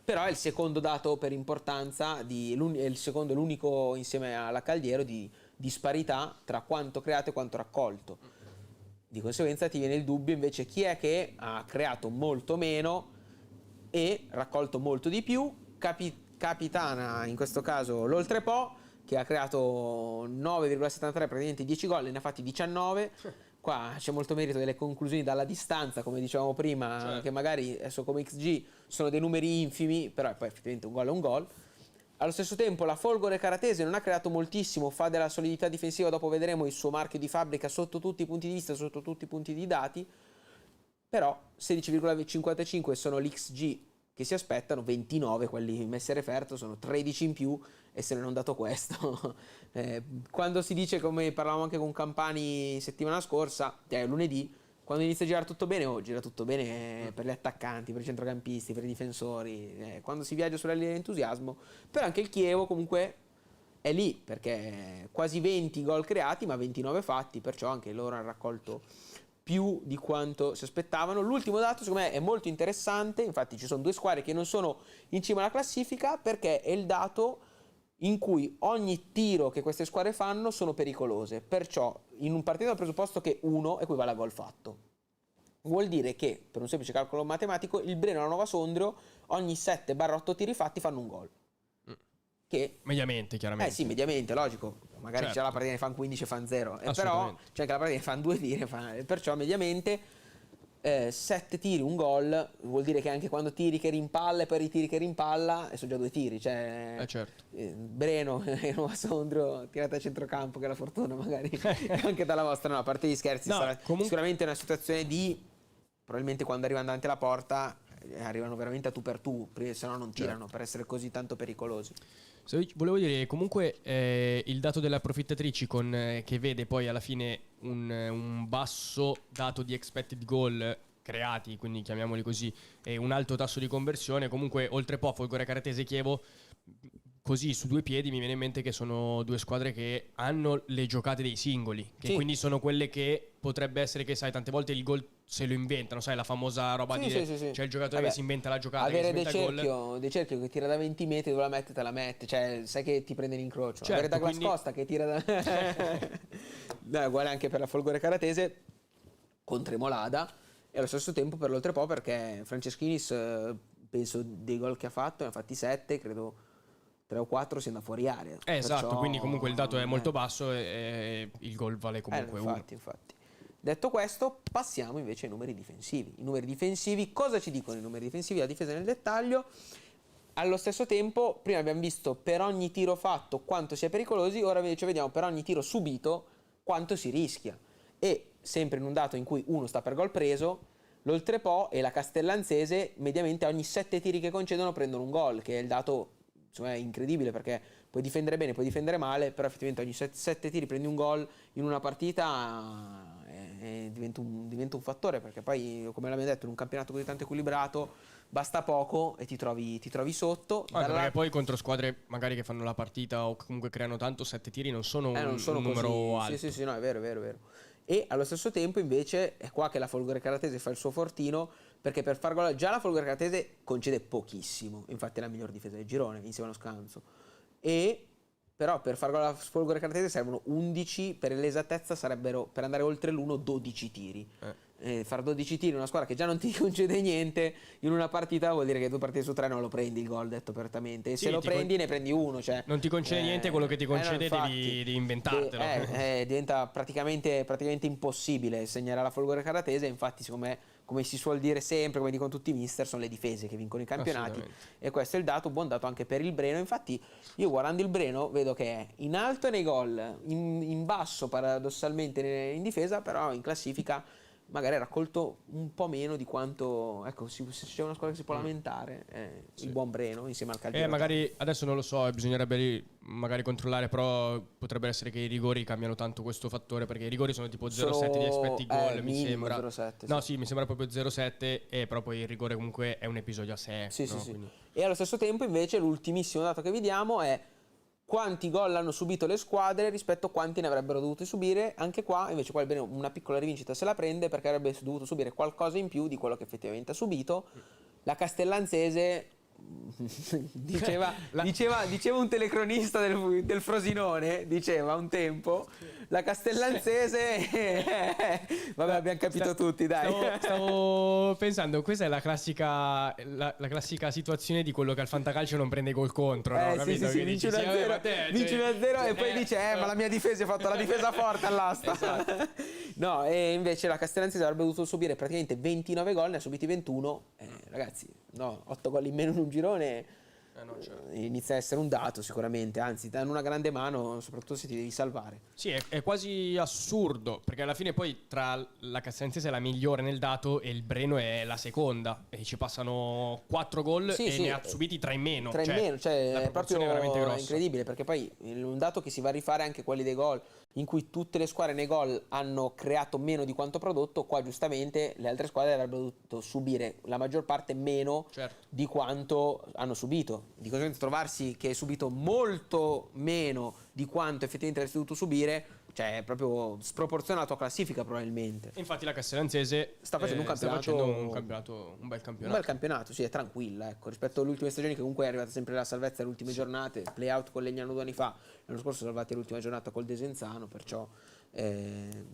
Però è il secondo dato per importanza, è il secondo e l'unico insieme alla Caldiero di disparità tra quanto creato e quanto raccolto. Di conseguenza ti viene il dubbio invece chi è che ha creato molto meno e raccolto molto di più. Capitana in questo caso l'Oltrepo, che ha creato 9,73, praticamente 10 gol, ne ha fatti 19, qua c'è molto merito delle conclusioni dalla distanza, come dicevamo prima, Certo. che magari adesso come XG sono dei numeri infimi, però poi effettivamente un gol è un gol. Allo stesso tempo la Folgore Caratese non ha creato moltissimo, fa della solidità difensiva, dopo vedremo il suo marchio di fabbrica sotto tutti i punti di vista, sotto tutti i punti di dati, però 16,55 sono l'XG che si aspettano, 29 quelli messi a referto, sono 13 in più, e se non dato questo quando si dice, come parlavamo anche con Campani settimana scorsa, lunedì, quando inizia a girare tutto bene, gira tutto bene per gli attaccanti, per i centrocampisti, per i difensori, quando si viaggia sulla linea di entusiasmo. Però anche il Chievo comunque è lì, perché quasi 20 gol creati ma 29 fatti, perciò anche loro hanno raccolto più di quanto si aspettavano. L'ultimo dato secondo me è molto interessante, infatti ci sono due squadre che non sono in cima alla classifica, perché è il dato in cui ogni tiro che queste squadre fanno sono pericolose, perciò in un partito dal presupposto che 1 equivale a gol fatto. Vuol dire che, per un semplice calcolo matematico, il Breno e la Nova Sondrio ogni 7/8 tiri fatti fanno un gol. Che Mediamente, chiaramente. sì, mediamente, logico. Magari Certo. c'è la partita che ne fanno 15 e fanno 0. Però Assolutamente. c'è anche la partita che fanno 2 tiri. Perciò mediamente 7 tiri, un gol. Vuol dire che anche quando tiri che rimpalla e poi ritiri che rimpalla, sono già 2 tiri. Cioè, Certo. Breno e Nuova Sondrio tirate a centrocampo, che è la fortuna magari anche dalla vostra. No, a parte gli scherzi, No, sarà comunque- sicuramente una situazione di... Probabilmente quando arrivano davanti alla porta arrivano veramente a tu per tu, se no non tirano, per essere così tanto pericolosi. Volevo dire, comunque il dato delle approfittatrici che vede poi alla fine un basso dato di expected goal creati, quindi chiamiamoli così, e un alto tasso di conversione, comunque oltre Folgore Caratese e Chievo, così su due piedi mi viene in mente che sono due squadre che hanno le giocate dei singoli, che Sì. quindi sono quelle che potrebbe essere che, sai, tante volte il gol se lo inventano, sai, la famosa roba Sì, di sì. c'è il giocatore Vabbè, che si inventa la giocata, avere che si inventa il gol. De Cerchio che tira da 20 metri, dove la mette te la mette, cioè sai che ti prende l'incrocio. Certo, Avere Douglas quindi- Costa che tira da no, uguale anche per la Folgore Caratese con Tremolada, e allo stesso tempo per l'Oltrepo, perché Franceschinis penso dei gol che ha fatto, ne ha fatti 7, credo 3 o 4 si andà fuori area. Esatto, Perciò, quindi comunque il dato è molto basso e il gol vale comunque uno. infatti. Detto questo, passiamo invece ai numeri difensivi. I numeri difensivi, cosa ci dicono i numeri difensivi? La difesa nel dettaglio. Allo stesso tempo, prima abbiamo visto per ogni tiro fatto quanto si è pericolosi, ora invece vediamo per ogni tiro subito quanto si rischia. E sempre in un dato in cui uno sta per gol preso, l'Oltrepo e la Castellanzese mediamente ogni 7 tiri che concedono prendono un gol, che è il dato, insomma, è incredibile, perché puoi difendere bene, puoi difendere male, però effettivamente ogni 7 tiri prendi un gol in una partita, diventa un fattore, perché poi, come l'abbiamo detto, in un campionato così tanto equilibrato basta poco e ti trovi sotto. Anche perché poi contro squadre magari che fanno la partita o comunque creano tanto, 7 tiri non sono un numero così, alto. sì, no, è vero. E allo stesso tempo invece è qua che la Folgore Caratese fa il suo fortino, perché per far gol già la Folgore Caratese concede pochissimo, infatti è la miglior difesa del girone insieme allo Scanso, e però per far gol alla Folgore Caratese servono 11, per l'esattezza sarebbero, per andare oltre l'1, 12 tiri. Far 12 tiri in una squadra che già non ti concede niente in una partita vuol dire che 2 partite su 3 non lo prendi il gol, detto apertamente, e Sì, se lo prendi ne prendi uno, cioè, non ti concede niente, quello che ti concede infatti, devi inventartelo. diventa praticamente impossibile segnare alla Folgore Caratese. Infatti, secondo me, come si suol dire sempre, come dicono tutti i mister, sono le difese che vincono i campionati, e questo è il dato, buon dato anche per il Breno. Infatti io, guardando il Breno, vedo che è in alto nei gol, in basso paradossalmente in difesa, però in classifica magari ha raccolto un po' meno di quanto, ecco, se c'è una squadra che si può lamentare, il buon Breno insieme al Calcio. Magari adesso non lo so, bisognerebbe magari controllare, però potrebbe essere che i rigori cambiano tanto questo fattore, perché i rigori sono tipo 0,7 di aspetti gol, mi sembra. 0,7, no, sì, mi sembra proprio 0,7, e però poi il rigore comunque è un episodio a sé. Sì, no? sì. Quindi... E allo stesso tempo invece l'ultimissimo dato che vi diamo è quanti gol hanno subito le squadre rispetto a quanti ne avrebbero dovuti subire. Anche qua invece il Breno una piccola rivincita se la prende, perché avrebbe dovuto subire qualcosa in più di quello che effettivamente ha subito. La Castellanzese diceva un telecronista del Frosinone, diceva un tempo, la Castellanzese, vabbè, abbiamo capito tutti, dai. Stavo pensando, questa è la classica situazione di quello che al fantacalcio non prende gol contro, no? Sì, Capito? sì, Che vinci dici, 1-0, vinci 1-0 e poi dice ma la mia difesa, ho fatto la difesa forte all'asta. Esatto. No, e invece la Castellanzese avrebbe dovuto subire praticamente 29 gol, ne ha subiti 21. Ragazzi, no, 8 gol in meno in un girone No, certo. inizia a essere un dato sicuramente, anzi danno una grande mano, soprattutto se ti devi salvare. Sì, è quasi assurdo, perché alla fine poi tra la Castellanzese è la migliore nel dato e il Breno è la seconda, e ci passano 4 gol Sì, e sì, ne ha subiti 3 in meno. 3 in meno, la cioè è proporzione proprio veramente grossa. incredibile, perché poi un dato che si va a rifare anche quelli dei gol, in cui tutte le squadre nei gol hanno creato meno di quanto prodotto. Qua giustamente le altre squadre avrebbero dovuto subire la maggior parte meno Certo. di quanto hanno subito. Di conseguenza trovarsi che hai subito molto meno di quanto effettivamente avresti dovuto subire, cioè è proprio sproporzionata alla tua classifica probabilmente. E infatti la Castellanzese Sta facendo un campionato, un bel campionato. un bel campionato, sì, è tranquilla, ecco, rispetto alle ultime stagioni che comunque è arrivata sempre la salvezza alle ultime giornate, play out con Legnano 2 anni fa, l'anno scorso salvati all'ultima giornata col Desenzano, perciò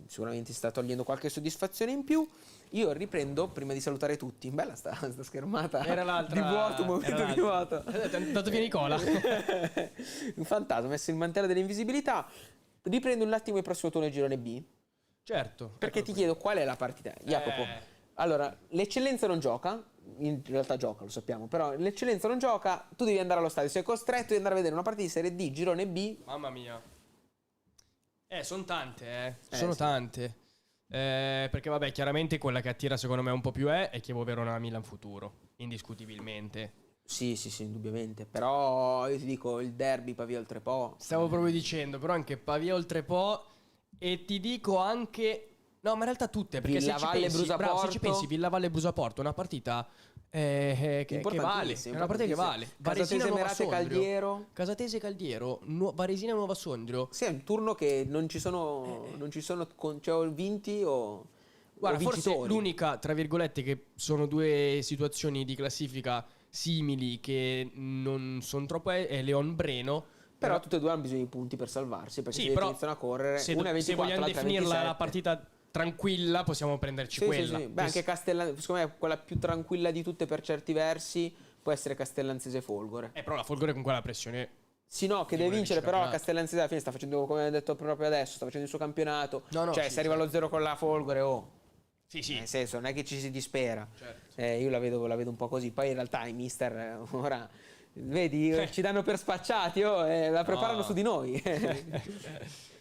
sicuramente si sta togliendo qualche soddisfazione in più. Io riprendo prima di salutare tutti. Bella sta schermata Era l'altra, di vuoto, movimento di vuoto. Dato via Nicola. Un fantasma, ha messo il mantello dell'invisibilità. Riprendo un attimo il prossimo turno del girone B, Certo. perché ti chiedo qual è la partita. Jacopo, allora, l'eccellenza non gioca, in realtà gioca, lo sappiamo, però l'eccellenza non gioca, tu devi andare allo stadio, sei costretto di andare a vedere una partita di Serie D, girone B. Mamma mia. Sono tante, sono sì. tante. Perché vabbè, chiaramente quella che attira secondo me un po' più è Chievo Verona Milan Futuro, indiscutibilmente. Sì, indubbiamente. Però io ti dico il derby Pavia Oltrepò. Stavo proprio dicendo, però anche Pavia Oltrepò, e ti dico anche, no, ma in realtà tutte, perché se ci Villavalle, pensi, Brusaporto. se ci pensi, Villavalle Brusaporto, una partita che vale, è una partita che vale. Casatese, Nuova Merate, Sondrio. Caldiero. Casatese, Caldiero, Varesina, Nuova Sondrio. Sì, è un turno che non ci sono cioè, vinti o Guarda, vincitori. forse l'unica, tra virgolette, che sono due situazioni di classifica simili che non sono troppo è Leon Breno. Però tutte e due hanno bisogno di punti per salvarsi, perché Sì, se però iniziano a correre, se una è 24, vogliamo l'altra è definirla 27. la partita tranquilla, possiamo prenderci Sì. quella. Beh, anche Castellanzese, secondo me quella più tranquilla di tutte per certi versi può essere Castellanzese Folgore. Però la Folgore con quella pressione. Sì, no, che Di deve voler vincere, vincere però la campionato. Castellanzese alla fine sta facendo, come ho detto proprio adesso, sta facendo il suo campionato. No, Cioè, sì, se arriva allo 0 con la Folgore, Sì. nel senso, non è che ci si dispera. Certo. Io la vedo un po' così. Poi in realtà i mister ora, vedi, ci danno per spacciati, la preparano No. su di noi.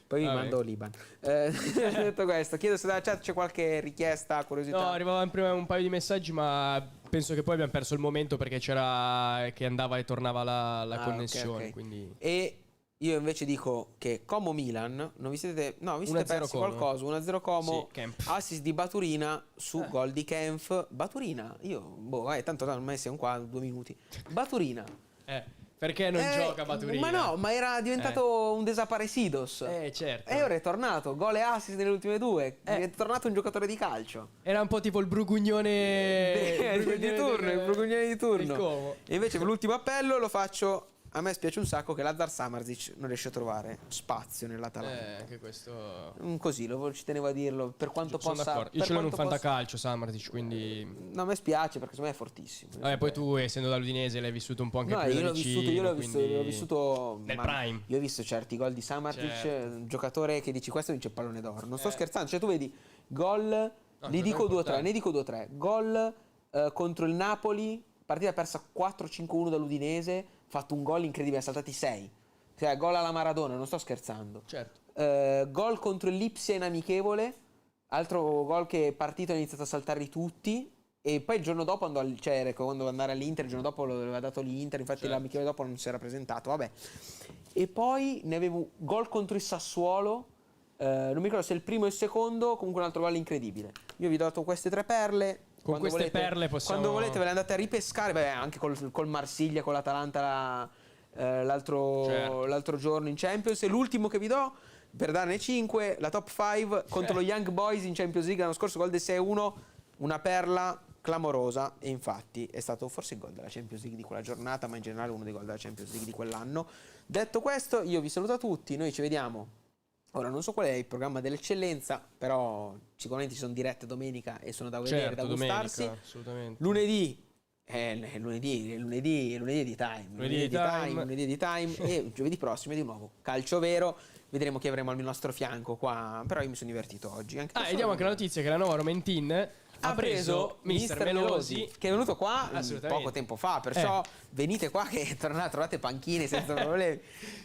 Poi vi Vabbè. mando l'Iban. Detto questo, chiedo se dalla chat c'è qualche richiesta, curiosità. No, arrivavano prima un paio di messaggi, ma penso che poi abbiamo perso il momento perché c'era che andava e tornava la connessione. ok. Quindi E io invece dico che Como Milan, non vi siete, no, vi siete 1-0 persi Como. qualcosa, 1-0 Como, Sì, Kemp. assist di Baturina su gol di Kempf. Baturina, tanto ormai siamo qua 2 minuti. Baturina. perché non gioca Baturina? Ma no, ma era diventato un desaparecidos. Certo. E ora è tornato, gol e assist nelle ultime 2. È tornato un giocatore di calcio. Era un po' tipo il Brugugnone Di turno, il Brugugnone di turno. del Como. E invece per l'ultimo appello lo faccio. A me spiace un sacco che Lazar Samardzic non riesce a trovare spazio nell'Atalanta. Anche questo. Così, ci tenevo a dirlo. Per quanto Sono possa. d'accordo. Io per ce l'ho in un quanto possa- fantacalcio Samardzic, quindi. No, a me spiace perché secondo me è fortissimo. Vabbè, poi tu, essendo dall'Udinese, l'hai vissuto un po' anche No, più io da l'ho vicino. vissuto, quindi- l'ho vissuto nel ma prime. Io ho visto certi gol di Samardzic, Certo. un giocatore che dici questo vince il pallone d'oro. Non sto scherzando, cioè tu vedi gol, No, ne dico importante. 2 o 3, gol contro il Napoli, partita persa 4-5-1 dall'Udinese, fatto un gol incredibile, ha saltati 6. Cioè gol alla Maradona, non sto scherzando. Certo. Gol contro il Lipsia in amichevole, altro gol che è partito e ha iniziato a saltarli tutti. E poi il giorno dopo andò quando doveva andare all'Inter, il giorno dopo lo aveva dato l'Inter, infatti Certo. l'amichevole dopo non si era presentato, vabbè. E poi ne avevo gol contro il Sassuolo, non mi ricordo se il primo o il secondo, comunque un altro gol incredibile. Io vi ho dato queste 3 perle. Con queste perle possiamo. Quando volete ve le andate a ripescare, beh, anche col Marsiglia, con l'Atalanta l'altro giorno in Champions. E l'ultimo che vi do, per darne 5, la top 5 contro lo Young Boys in Champions League l'anno scorso, gol del 6-1, una perla clamorosa, e infatti è stato forse il gol della Champions League di quella giornata, ma in generale uno dei gol della Champions League di quell'anno. Detto questo, io vi saluto a tutti, noi ci vediamo Ora non so qual è il programma dell'eccellenza, però sicuramente ci sono dirette domenica e sono da vedere, Certo, da gustarsi. domenica, assolutamente. Lunedì lunedì di time, lunedì di time e giovedì prossimo è di nuovo calcio vero. Vedremo chi avremo al nostro fianco qua, però io mi sono divertito oggi. Anche E diamo anche la notizia che la nuova Romentin ha preso Mister Melosi, che è venuto qua assolutamente poco tempo fa, perciò venite qua che trovate panchine senza problemi.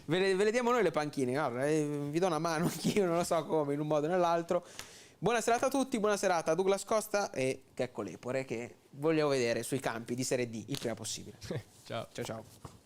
Ve le diamo noi le panchine, guarda, vi do una mano anch'io, non lo so come, in un modo o nell'altro. Buona serata a tutti, buona serata a Douglas Costa e Checco Lepore, che voglio vedere sui campi di Serie D il prima possibile. Ciao. Ciao ciao.